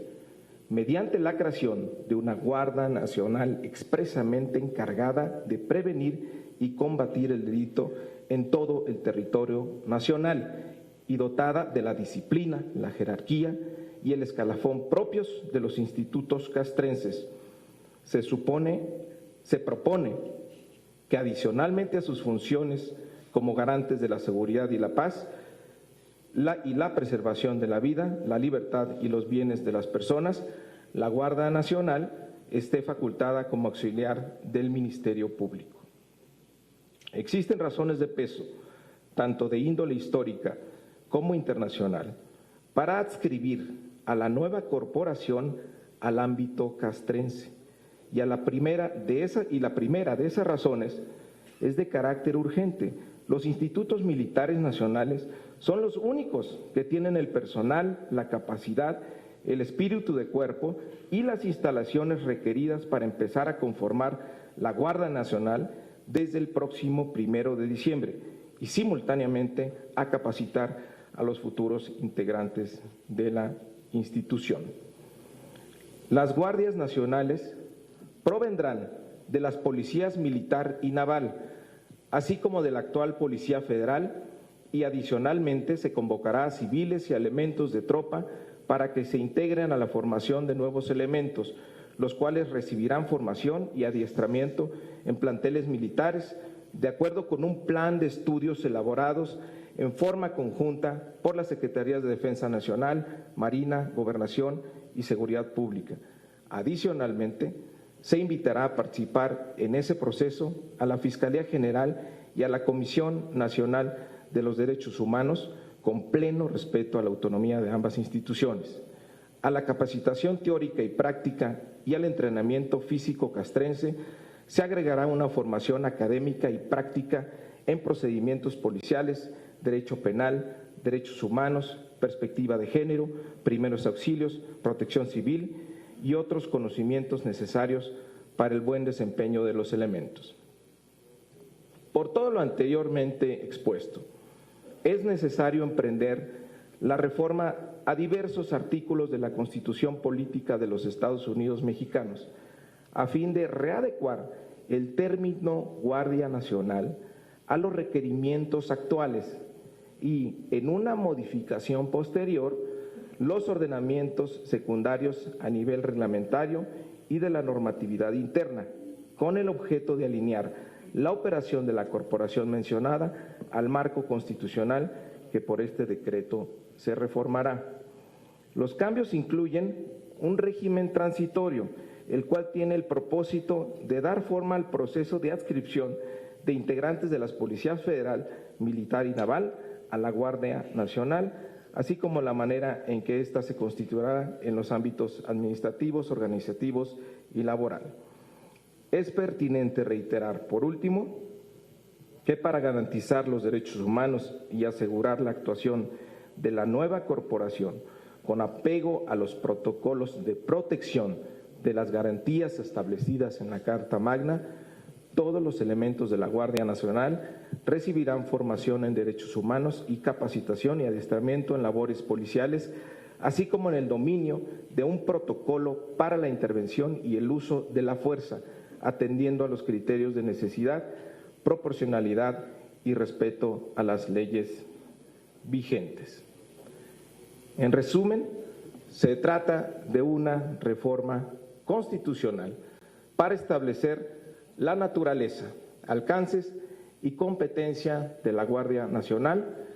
mediante la creación de una Guardia Nacional expresamente encargada de prevenir y combatir el delito en todo el territorio nacional y dotada de la disciplina, la jerarquía y el escalafón propios de los institutos castrenses. Se propone que adicionalmente a sus funciones como garantes de la seguridad y la paz y la preservación de la vida, la libertad y los bienes de las personas, la Guardia Nacional esté facultada como auxiliar del Ministerio Público. Existen razones de peso, tanto de índole histórica como internacional, para adscribir a la nueva corporación al ámbito castrense. Y la primera de esas razones es de carácter urgente. Los institutos militares nacionales son los únicos que tienen el personal, la capacidad, el espíritu de cuerpo y las instalaciones requeridas para empezar a conformar la Guardia Nacional desde el próximo 1 de diciembre y simultáneamente a capacitar a los futuros integrantes de la institución. Las guardias nacionales provendrán de las policías militar y naval, así como de la actual Policía Federal, y adicionalmente se convocará a civiles y a elementos de tropa para que se integren a la formación de nuevos elementos, los cuales recibirán formación y adiestramiento en planteles militares, de acuerdo con un plan de estudios elaborados en forma conjunta por las Secretarías de Defensa Nacional, Marina, Gobernación y Seguridad Pública. Adicionalmente, se invitará a participar en ese proceso a la Fiscalía General y a la Comisión Nacional de los Derechos Humanos, con pleno respeto a la autonomía de ambas instituciones, a la capacitación teórica y práctica y al entrenamiento físico castrense. Se agregará una formación académica y práctica en procedimientos policiales, derecho penal, derechos humanos, perspectiva de género, primeros auxilios, protección civil y otros conocimientos necesarios para el buen desempeño de los elementos. Por todo lo anteriormente expuesto, es necesario emprender la reforma a diversos artículos de la Constitución Política de los Estados Unidos Mexicanos, a fin de readecuar el término Guardia Nacional a los requerimientos actuales y, en una modificación posterior, los ordenamientos secundarios a nivel reglamentario y de la normatividad interna, con el objeto de alinear la operación de la corporación mencionada al marco constitucional que por este decreto se reformará. Los cambios incluyen un régimen transitorio, el cual tiene el propósito de dar forma al proceso de adscripción de integrantes de las Policías Federal, Militar y Naval a la Guardia Nacional, así como la manera en que ésta se constituirá en los ámbitos administrativos, organizativos y laboral. Es pertinente reiterar, por último, que para garantizar los derechos humanos y asegurar la actuación de la nueva corporación con apego a los protocolos de protección de las garantías establecidas en la Carta Magna, todos los elementos de la Guardia Nacional recibirán formación en derechos humanos y capacitación y adiestramiento en labores policiales, así como en el dominio de un protocolo para la intervención y el uso de la fuerza, atendiendo a los criterios de necesidad, proporcionalidad y respeto a las leyes vigentes. En resumen, se trata de una reforma constitucional para establecer la naturaleza, alcances y competencia de la Guardia Nacional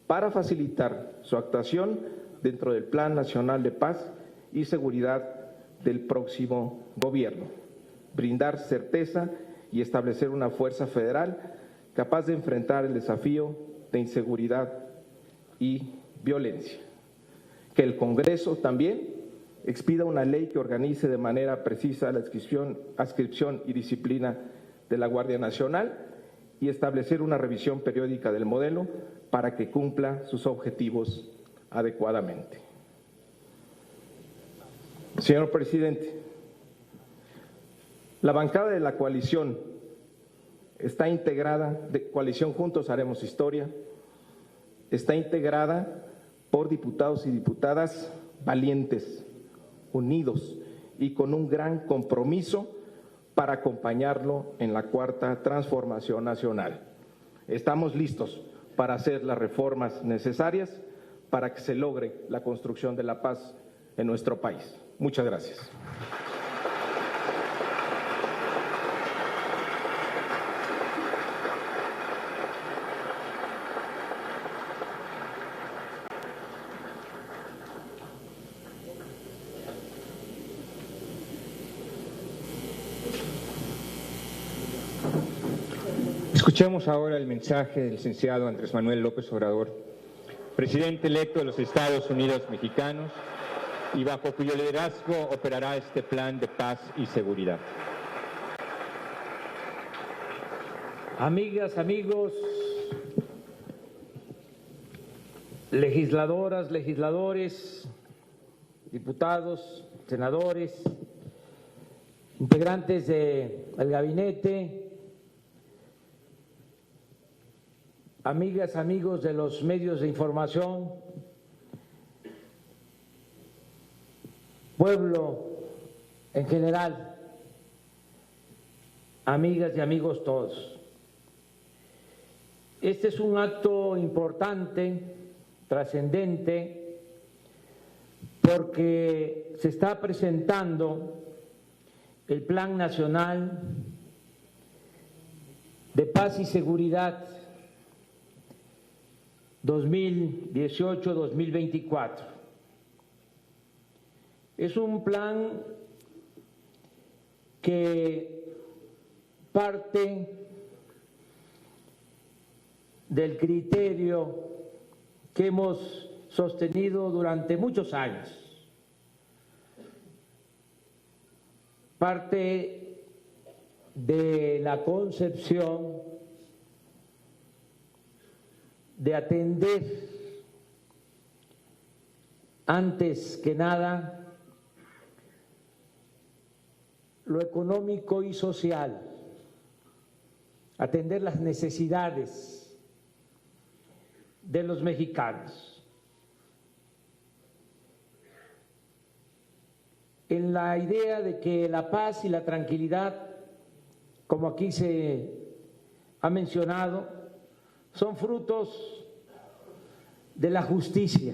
para facilitar su actuación dentro del Plan Nacional de Paz y Seguridad del próximo gobierno, brindar certeza y establecer una fuerza federal capaz de enfrentar el desafío de inseguridad y violencia. Que el Congreso también expida una ley que organice de manera precisa la adscripción y disciplina de la Guardia Nacional y establecer una revisión periódica del modelo para que cumpla sus objetivos adecuadamente. Señor presidente, la bancada de la coalición está integrada, de Coalición Juntos Haremos Historia, está integrada por diputados y diputadas valientes, unidos y con un gran compromiso para acompañarlo en la Cuarta Transformación Nacional. Estamos listos para hacer las reformas necesarias para que se logre la construcción de la paz en nuestro país. Muchas gracias. Escuchemos ahora el mensaje del licenciado Andrés Manuel López Obrador, presidente electo de los Estados Unidos mexicanos, y bajo cuyo liderazgo operará este plan de paz y seguridad. Amigas, amigos, legisladoras, legisladores, diputados, senadores, integrantes del gabinete, amigas, amigos de los medios de información, pueblo en general, amigas y amigos todos. Este es un acto importante, trascendente, porque se está presentando el Plan Nacional de Paz y Seguridad 2018-2024. Es un plan que parte del criterio que hemos sostenido durante muchos años. Parte de la concepción de atender antes que nada lo económico y social, atender las necesidades de los mexicanos. En la idea de que la paz y la tranquilidad, como aquí se ha mencionado, son frutos de la justicia,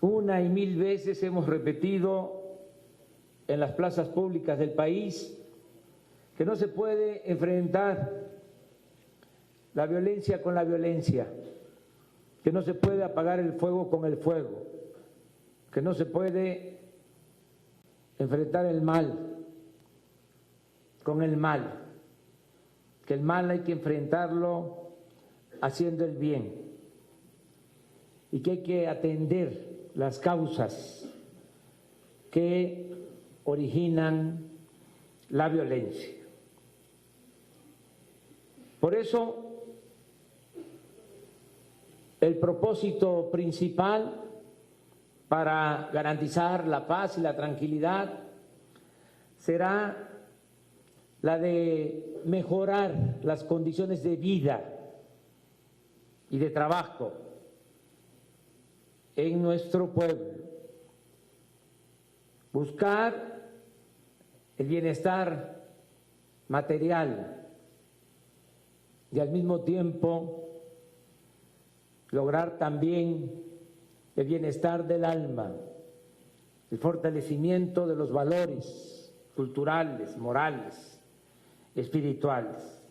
Una y mil veces hemos repetido en las plazas públicas del país que no se puede enfrentar la violencia con la violencia, que no se puede apagar el fuego con el fuego, que no se puede enfrentar el mal con el mal, que el mal hay que enfrentarlo haciendo el bien y que hay que atender las causas que originan la violencia. Por eso, el propósito principal para garantizar la paz y la tranquilidad será la de mejorar las condiciones de vida y de trabajo en nuestro pueblo, buscar el bienestar material y al mismo tiempo lograr también el bienestar del alma, el fortalecimiento de los valores culturales, morales, espirituales.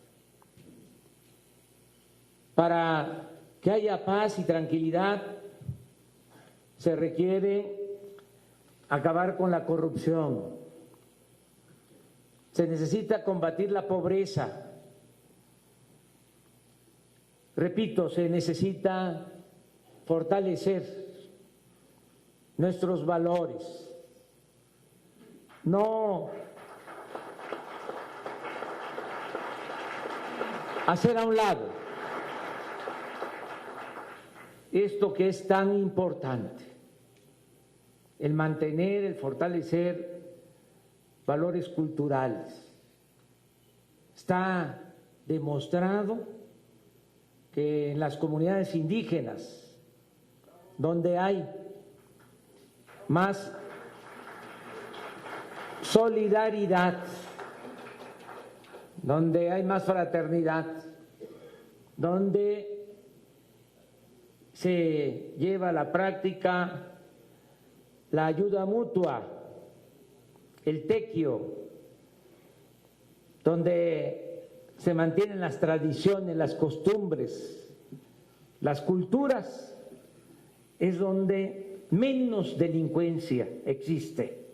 Para que haya paz y tranquilidad se requiere acabar con la corrupción, se necesita combatir la pobreza. Repito, se necesita fortalecer nuestros valores, no hacer a un lado esto que es tan importante, el mantener, el fortalecer valores culturales. Está demostrado que en las comunidades indígenas, donde hay más solidaridad, donde hay más fraternidad, donde se lleva a la práctica la ayuda mutua, el tequio, donde se mantienen las tradiciones, las costumbres, las culturas, es donde menos delincuencia existe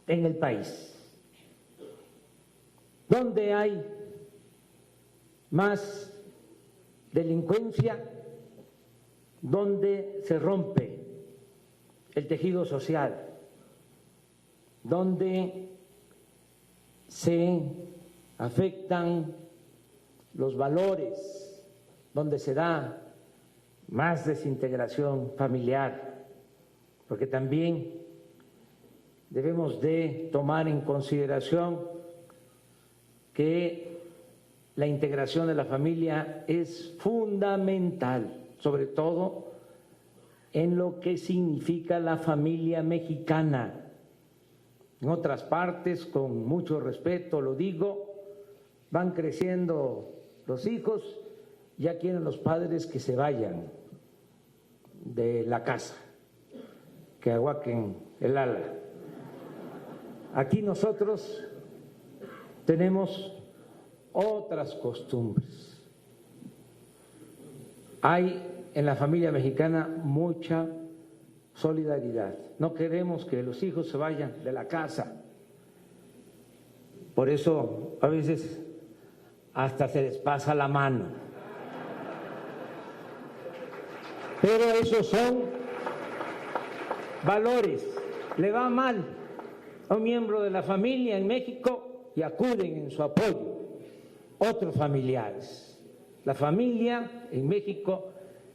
en el país. Donde hay más delincuencia, donde se rompe el tejido social, donde se afectan los valores, donde se da más desintegración familiar, porque también debemos de tomar en consideración que la integración de la familia es fundamental, sobre todo en lo que significa la familia mexicana. En otras partes, con mucho respeto lo digo, van creciendo los hijos, ya quieren los padres que se vayan de la casa, que aguaquen el ala. Aquí nosotros tenemos otras costumbres. Hay en la familia mexicana mucha solidaridad. No queremos que los hijos se vayan de la casa. Por eso a veces hasta se les pasa la mano. Pero esos son valores. Le va mal a un miembro de la familia en México y acuden en su apoyo otros familiares. La familia en México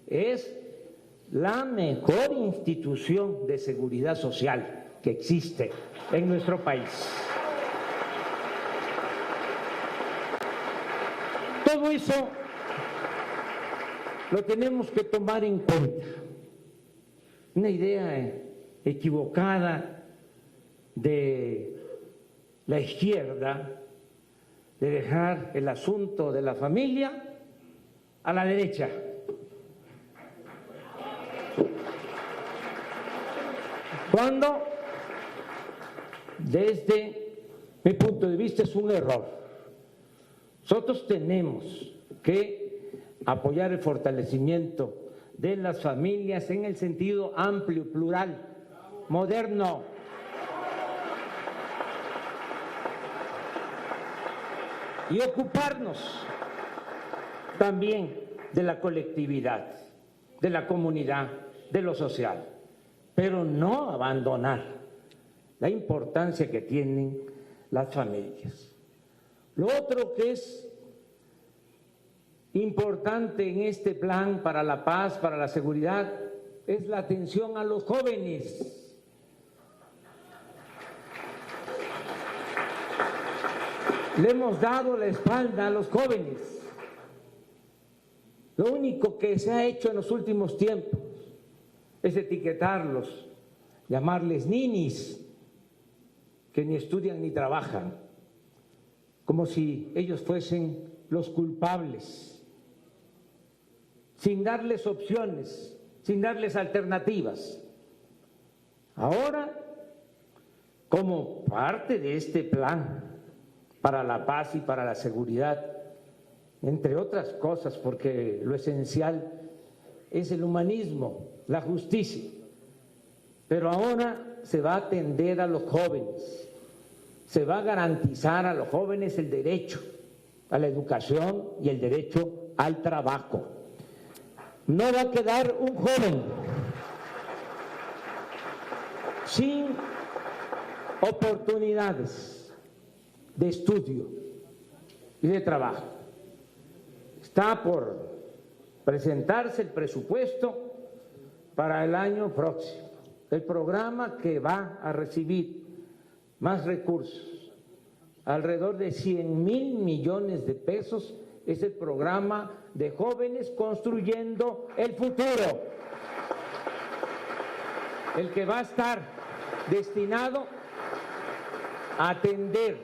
es la mejor institución de seguridad social que existe en nuestro país. Todo eso lo tenemos que tomar en cuenta. Una idea equivocada de la izquierda de dejar el asunto de la familia a la derecha. cuando desde mi punto de vista es un error. Nosotros tenemos que apoyar el fortalecimiento de las familias en el sentido amplio, plural, moderno. Y ocuparnos también de la colectividad, de la comunidad, de lo social, pero no abandonar la importancia que tienen las familias. Lo otro que es importante en este plan para la paz, para la seguridad, es la atención a los jóvenes. Le hemos dado la espalda a los jóvenes. Lo único que se ha hecho en los últimos tiempos es etiquetarlos, llamarles ninis, que ni estudian ni trabajan, como si ellos fuesen los culpables, sin darles opciones, sin darles alternativas. Ahora, como parte de este plan para la paz y para la seguridad, entre otras cosas, porque lo esencial es el humanismo, la justicia, pero ahora se va a atender a los jóvenes, se va a garantizar a los jóvenes el derecho a la educación y el derecho al trabajo. No va a quedar un joven sin oportunidades de estudio y de trabajo. Está por presentarse el presupuesto para el año próximo, el programa que va a recibir más recursos, alrededor de 100,000 millones de pesos, es el programa de jóvenes construyendo el futuro, el que va a estar destinado a atender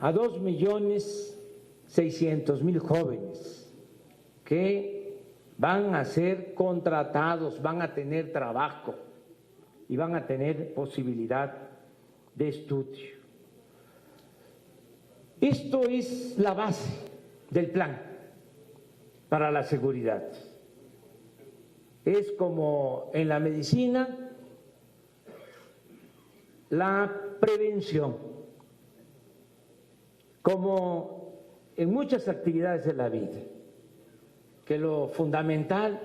a 2,600,000 jóvenes que van a ser contratados, van a tener trabajo y van a tener posibilidad de estudio. Esto es la base del plan para la seguridad. Es como en la medicina, la prevención, como en muchas actividades de la vida, que lo fundamental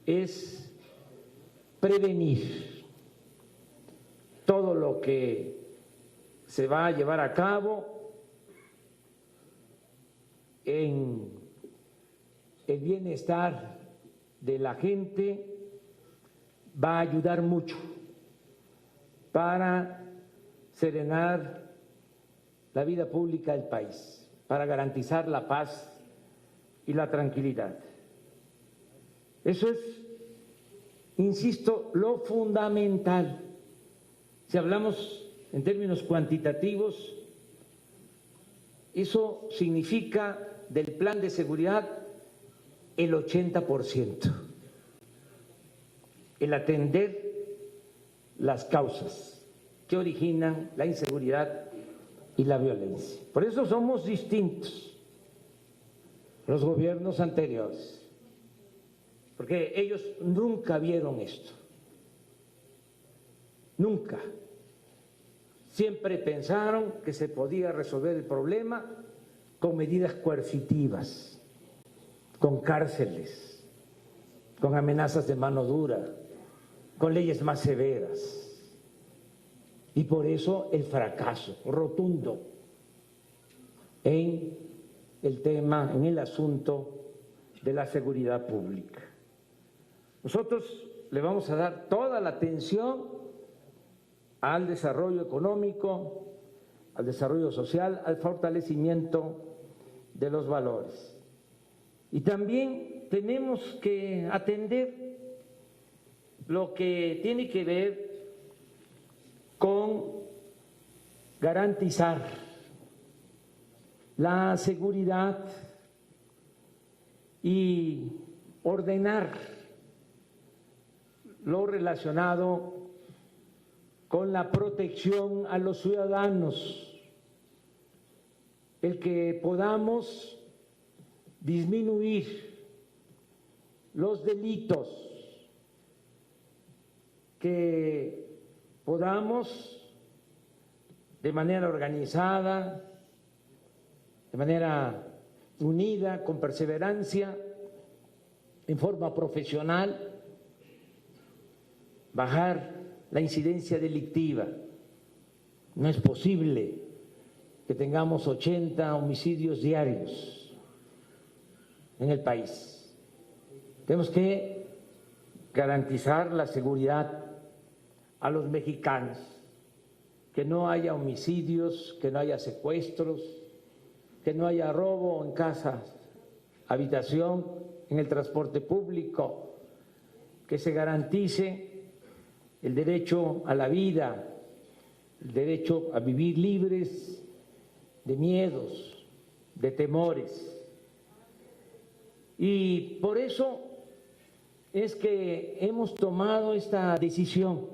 es prevenir todo lo que se va a llevar a cabo en el bienestar de la gente, va a ayudar mucho para serenar la vida pública del país, para garantizar la paz y la tranquilidad. Eso es, insisto, lo fundamental. Si hablamos en términos cuantitativos, eso significa del plan de seguridad el 80%, el atender las causas que originan la inseguridad y la violencia. Por eso somos distintos a los gobiernos anteriores, porque ellos nunca vieron esto, nunca. Siempre pensaron que se podía resolver el problema con medidas coercitivas, con cárceles, con amenazas de mano dura, con leyes más severas. Y por eso el fracaso rotundo en el tema, en el asunto de la seguridad pública. Nosotros le vamos a dar toda la atención al desarrollo económico, al desarrollo social, al fortalecimiento de los valores. Y también tenemos que atender lo que tiene que ver con garantizar la seguridad y ordenar lo relacionado con la protección a los ciudadanos, el que podamos disminuir los delitos, que podamos de manera organizada, de manera unida, con perseverancia, en forma profesional, bajar la incidencia delictiva. No es posible que tengamos 80 homicidios diarios en el país. Tenemos que garantizar la seguridad a los mexicanos, que no haya homicidios, que no haya secuestros, que no haya robo en casas, habitación, en el transporte público, que se garantice el derecho a la vida, el derecho a vivir libres de miedos, de temores. Y por eso es que hemos tomado esta decisión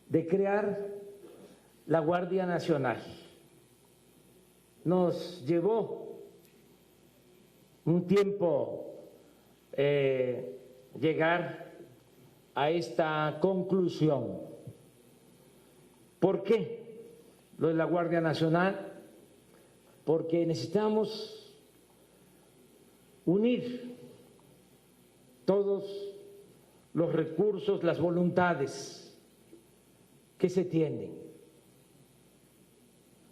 de crear la Guardia Nacional. Nos llevó un tiempo llegar a esta conclusión. ¿Por qué lo de la Guardia Nacional? Porque necesitamos unir todos los recursos, las voluntades que se tienen.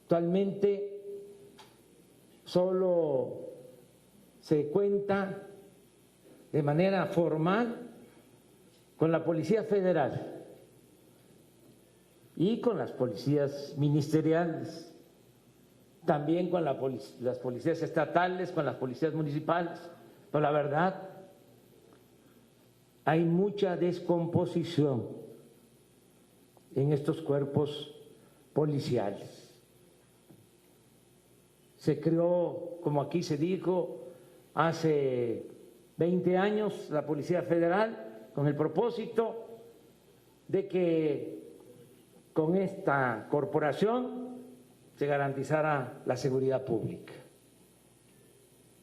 Actualmente solo se cuenta de manera formal con la Policía Federal y con las policías ministeriales, también con las policías estatales, con las policías municipales. Pero la verdad, hay mucha descomposición en estos cuerpos policiales. Se creó, como aquí se dijo, hace 20 años la Policía Federal con el propósito de que con esta corporación se garantizara la seguridad pública,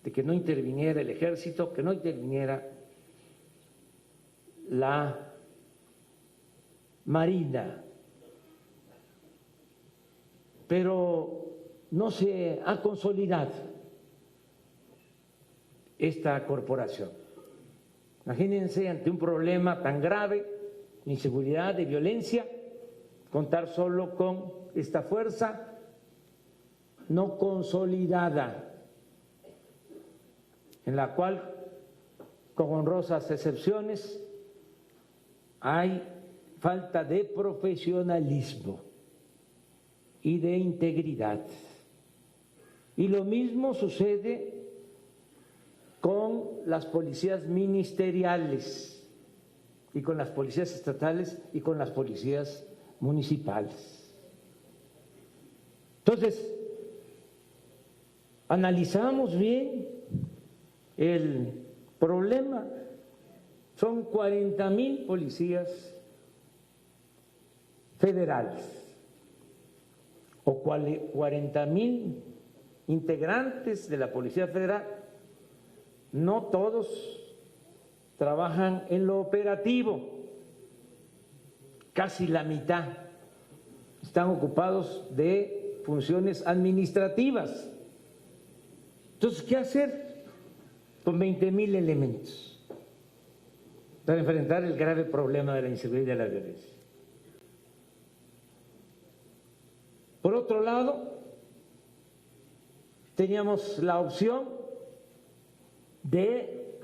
de que no interviniera el ejército, que no interviniera la Marina. Pero no se ha consolidado esta corporación. Imagínense, ante un problema tan grave de inseguridad, de violencia, contar solo con esta fuerza no consolidada, en la cual, con honrosas excepciones, hay falta de profesionalismo y de integridad. Y lo mismo sucede con las policías ministeriales y con las policías estatales y con las policías municipales. Entonces, analizamos bien el problema. Son 40,000 policías federales o 40,000 integrantes de la Policía Federal. No todos trabajan en lo operativo, casi la mitad están ocupados de funciones administrativas. Entonces, ¿qué hacer con 20,000 elementos para enfrentar el grave problema de la inseguridad y de la violencia? Por otro lado, teníamos la opción de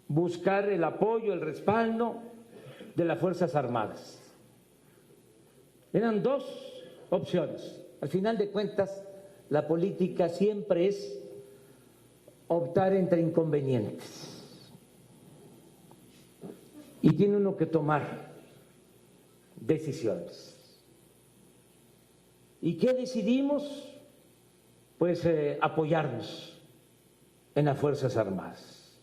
buscar el apoyo, el respaldo de las Fuerzas Armadas. Eran dos opciones. Al final de cuentas, la política siempre es optar entre inconvenientes. Y tiene uno que tomar decisiones. ¿Y qué decidimos? Pues apoyarnos en las Fuerzas Armadas.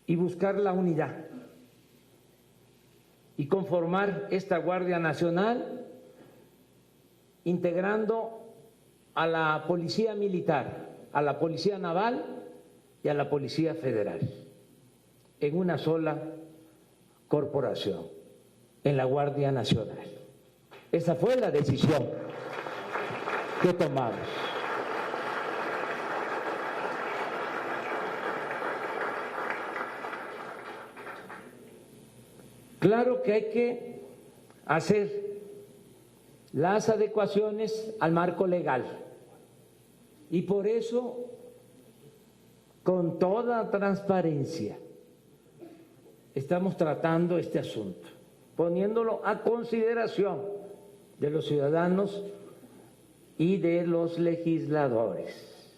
y buscar la unidad y conformar esta Guardia Nacional integrando a la Policía Militar, a la Policía Naval y a la Policía Federal en una sola corporación, en la Guardia Nacional. Esa fue la decisión que tomamos. Claro que hay que hacer las adecuaciones al marco legal y por eso, con toda transparencia, estamos tratando este asunto, poniéndolo a consideración de los ciudadanos y de los legisladores.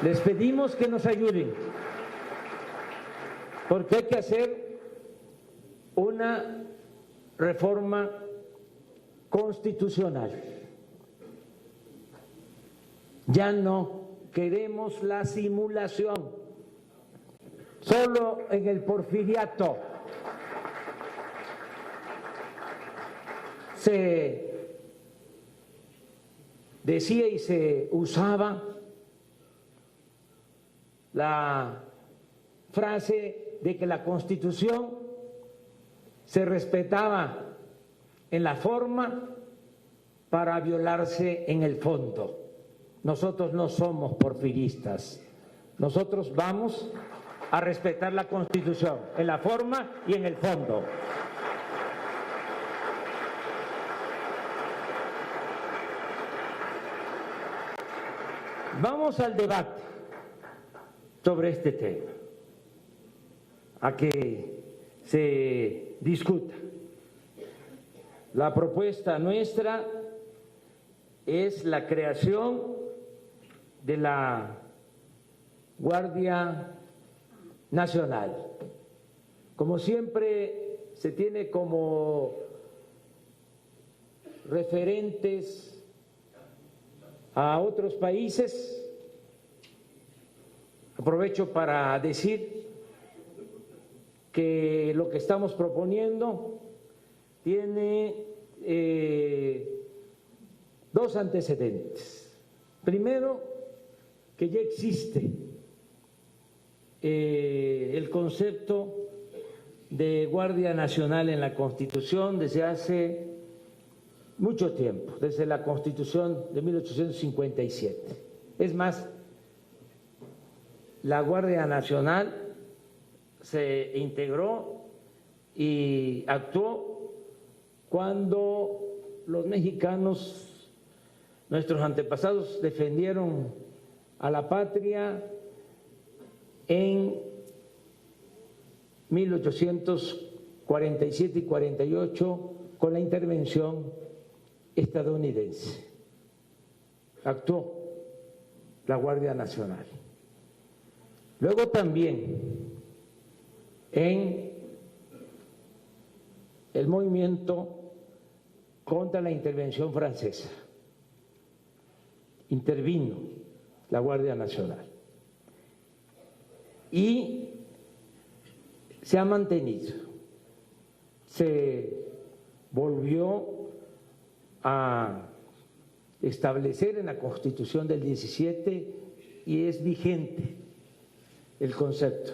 Les pedimos que nos ayuden, porque hay que hacer una reforma constitucional. Ya no queremos la simulación, solo en el porfiriato se decía y se usaba la frase de que la Constitución se respetaba en la forma para violarse en el fondo. Nosotros no somos porfiristas, nosotros vamos a respetar la Constitución en la forma y en el fondo. Vamos al debate sobre este tema, a que se discuta. La propuesta nuestra es la creación de la Guardia Nacional. Como siempre se tiene como referentes a otros países, aprovecho para decir que lo que estamos proponiendo tiene dos antecedentes. Primero, que ya existe el concepto de Guardia Nacional en la Constitución desde hace mucho tiempo, desde la Constitución de 1857. Es más, la Guardia Nacional se integró y actuó cuando los mexicanos, nuestros antepasados, defendieron a la patria en 1847 y 48 con la intervención estadounidense. Actuó la Guardia Nacional. Luego también en el movimiento contra la intervención francesa intervino la Guardia Nacional y se ha mantenido, se volvió a establecer en la Constitución del 17 y es vigente el concepto,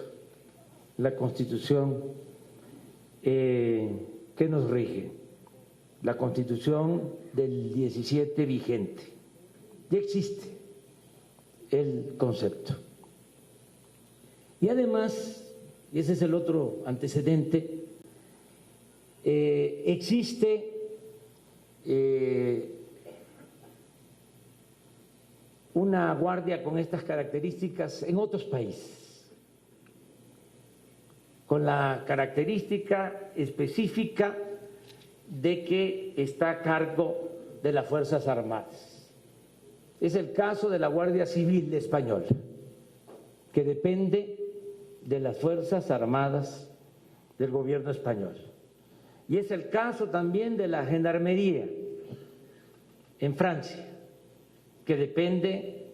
la Constitución que nos rige, la Constitución del 17 vigente. Ya existe el concepto. Y además, y ese es el otro antecedente, existe una guardia con estas características en otros países, con la característica específica de que está a cargo de las Fuerzas Armadas. Es el caso de la Guardia Civil Española, que depende de las Fuerzas Armadas del gobierno español. Y es el caso también de la Gendarmería en Francia, que depende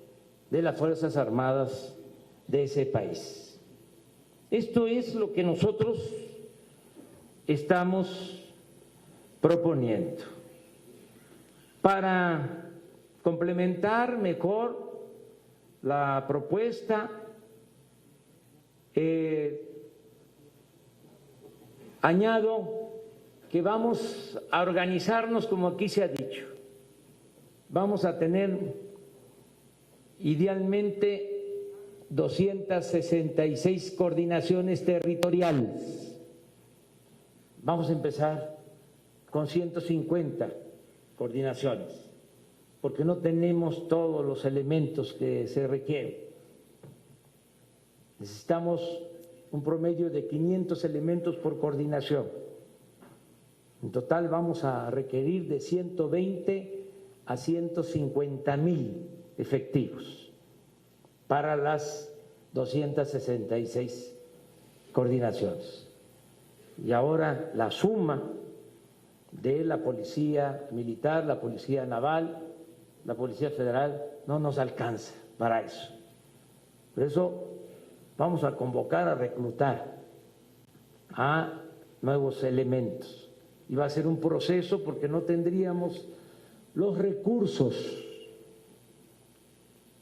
de las Fuerzas Armadas de ese país. Esto es lo que nosotros estamos proponiendo para complementar mejor la propuesta. Añado que vamos a organizarnos como aquí se ha dicho. Vamos a tener idealmente 266 coordinaciones territoriales. Vamos a empezar con 150 coordinaciones, porque no tenemos todos los elementos que se requieren. Necesitamos un promedio de 500 elementos por coordinación. En total vamos a requerir de 120 a 150,000 efectivos para las 266 coordinaciones. Y ahora la suma de la Policía Militar, la Policía Naval, la Policía Federal no nos alcanza para eso. Por eso vamos a convocar a reclutar a nuevos elementos. Y va a ser un proceso porque no tendríamos los recursos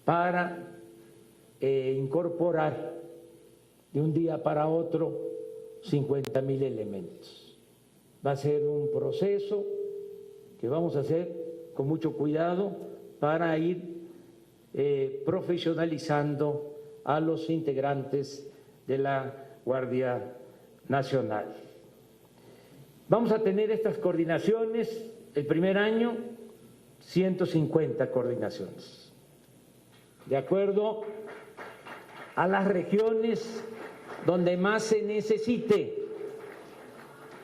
para incorporar de un día para otro 50,000 elementos. Va a ser un proceso que vamos a hacer con mucho cuidado para ir profesionalizando a los integrantes de la Guardia Nacional. Vamos a tener estas coordinaciones, el primer año, 150 coordinaciones, de acuerdo a las regiones donde más se necesite,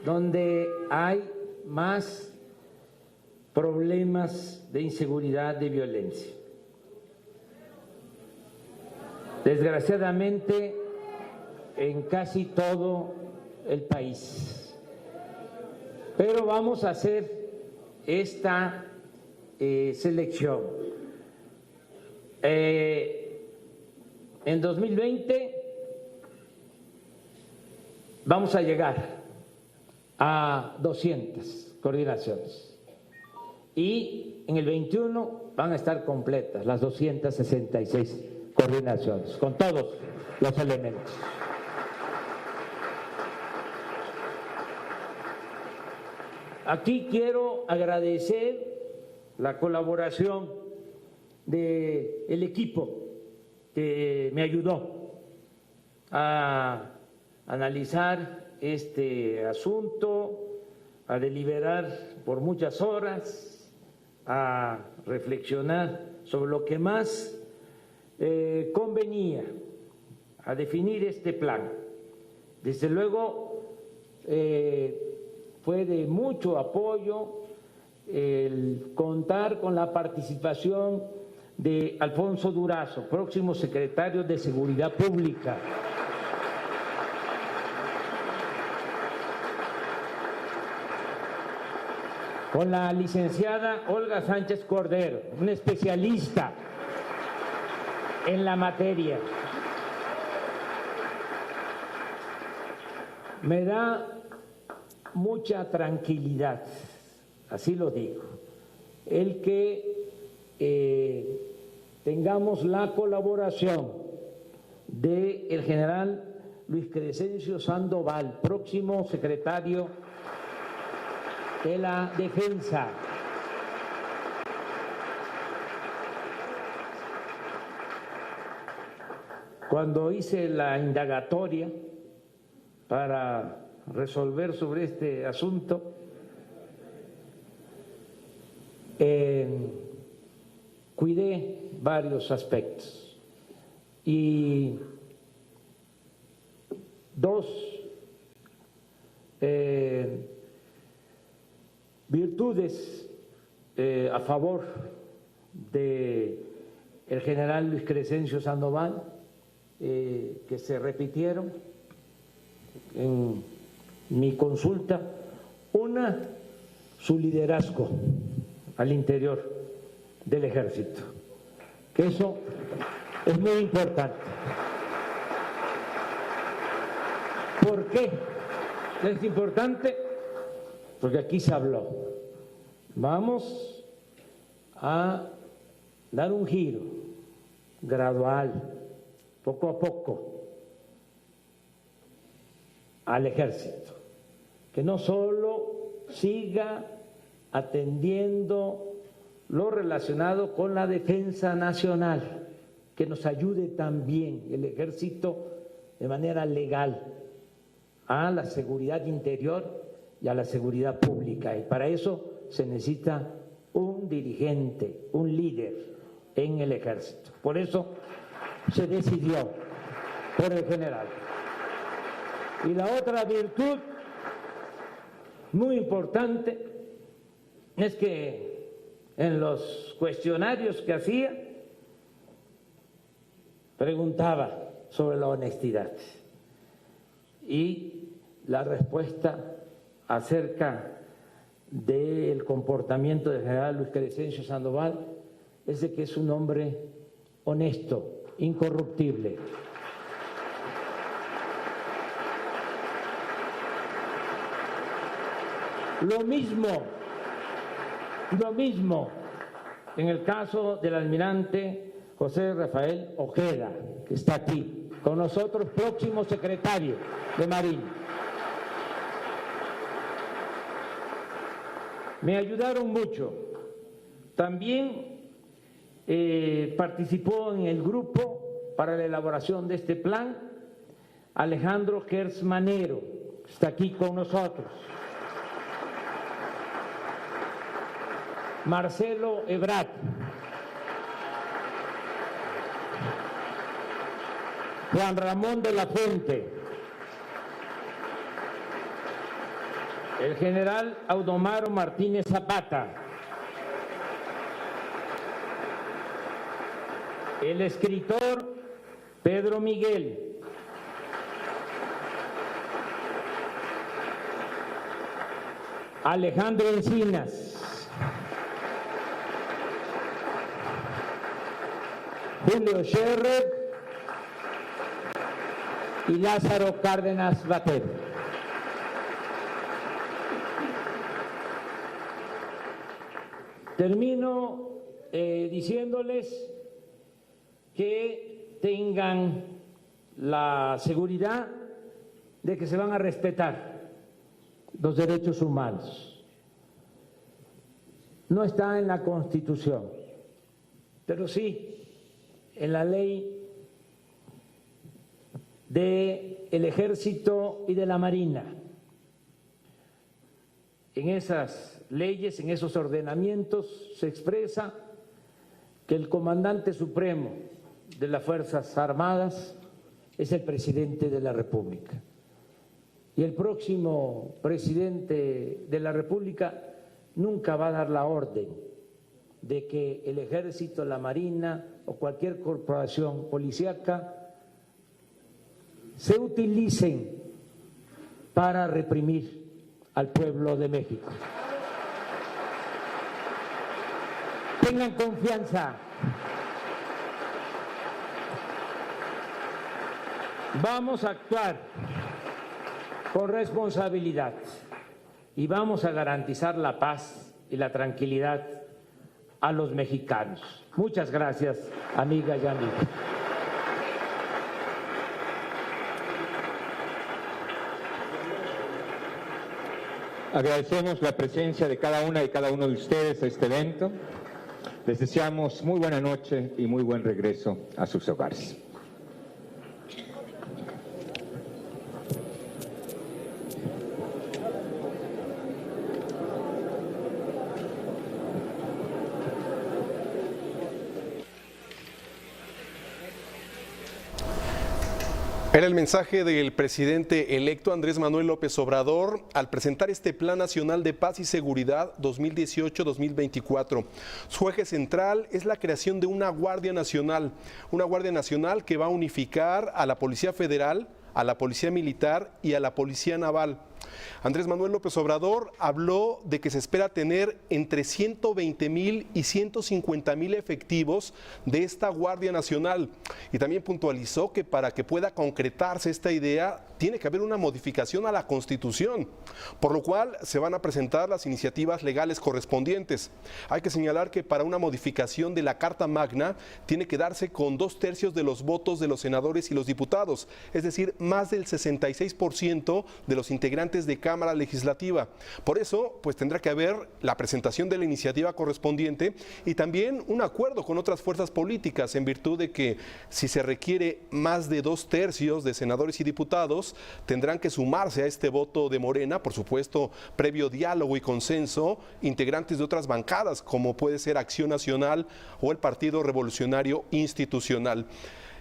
donde hay más problemas de inseguridad, de violencia. Desgraciadamente, en casi todo el país. Pero vamos a hacer esta selección. En 2020 vamos a llegar a 200 coordinaciones y en el 21 van a estar completas las 266 coordinaciones con todos los elementos. Aquí quiero agradecer la colaboración del equipo que me ayudó a analizar este asunto, a deliberar por muchas horas, a reflexionar sobre lo que más convenía, a definir este plan. Desde luego, fue de mucho apoyo el contar con la participación de Alfonso Durazo, próximo secretario de Seguridad Pública. Con la licenciada Olga Sánchez Cordero, una especialista en la materia. Me da mucha tranquilidad, así lo digo, el que tengamos la colaboración del general Luis Crescencio Sandoval, próximo secretario de la Defensa. Cuando hice la indagatoria para resolver sobre este asunto, cuidé varios aspectos y dos virtudes a favor de el general Luis Crescencio Sandoval que se repitieron en mi consulta. Una, su liderazgo al interior del ejército, que eso es muy importante. ¿Por qué es importante? Porque aquí se habló. Vamos a dar un giro gradual, poco a poco, al ejército, que no solo siga atendiendo lo relacionado con la defensa nacional, que nos ayude también el ejército de manera legal a la seguridad interior y a la seguridad pública. Y para eso se necesita un dirigente, un líder en el ejército. Por eso se decidió por el general. Y la otra virtud muy importante es que en los cuestionarios que hacía preguntaba sobre la honestidad y la respuesta acerca del comportamiento del general Luis Crescencio Sandoval es de que es un hombre honesto, incorruptible. Lo mismo en el caso del almirante José Rafael Ojeda, que está aquí con nosotros, próximo secretario de Marina. Me ayudaron mucho. También participó en el grupo para la elaboración de este plan Alejandro Gertz Manero, que está aquí con nosotros. Marcelo Ebrard, Juan Ramón de la Fuente, el general Audomaro Martínez Zapata, el escritor Pedro Miguel, Alejandro Encinas, Julio Scherer y Lázaro Cárdenas Bater. Termino diciéndoles que tengan la seguridad de que se van a respetar los derechos humanos. No está en la Constitución, pero sí en la ley del Ejército y de la Marina. En esas leyes, en esos ordenamientos, se expresa que el comandante supremo de las Fuerzas Armadas es el presidente de la República. Y el próximo presidente de la República nunca va a dar la orden de que el Ejército, la Marina o cualquier corporación policíaca se utilicen para reprimir al pueblo de México. Tengan confianza. Vamos a actuar con responsabilidad y vamos a garantizar la paz y la tranquilidad a los mexicanos. Muchas gracias, amiga y amigo. Agradecemos la presencia de cada una y cada uno de ustedes a este evento. Les deseamos muy buena noche y muy buen regreso a sus hogares. Era el mensaje del presidente electo Andrés Manuel López Obrador al presentar este Plan Nacional de Paz y Seguridad 2018-2024. Su eje central es la creación de una Guardia Nacional que va a unificar a la Policía Federal, a la Policía Militar y a la Policía Naval. Andrés Manuel López Obrador habló de que se espera tener entre 120,000 y 150,000 efectivos de esta Guardia Nacional, y también puntualizó que para que pueda concretarse esta idea tiene que haber una modificación a la Constitución, por lo cual se van a presentar las iniciativas legales correspondientes. Hay que señalar que para una modificación de la Carta Magna tiene que darse con 2/3 de los votos de los senadores y los diputados, es decir, más del 66% de los integrantes de Cámara Legislativa. Por eso, pues tendrá que haber la presentación de la iniciativa correspondiente y también un acuerdo con otras fuerzas políticas, en virtud de que si se requiere más de 2/3 de senadores y diputados, tendrán que sumarse a este voto de Morena, por supuesto, previo diálogo y consenso, integrantes de otras bancadas, como puede ser Acción Nacional o el Partido Revolucionario Institucional.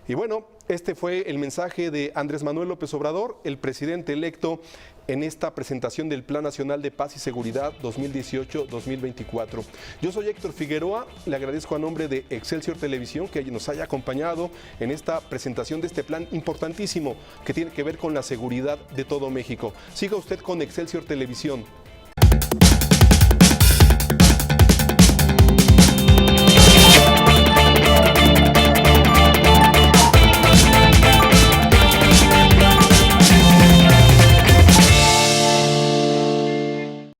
Y bueno, este fue el mensaje de Andrés Manuel López Obrador, el presidente electo, en esta presentación del Plan Nacional de Paz y Seguridad 2018-2024. Yo soy Héctor Figueroa, le agradezco a nombre de Excelsior Televisión que nos haya acompañado en esta presentación de este plan importantísimo que tiene que ver con la seguridad de todo México. Siga usted con Excelsior Televisión.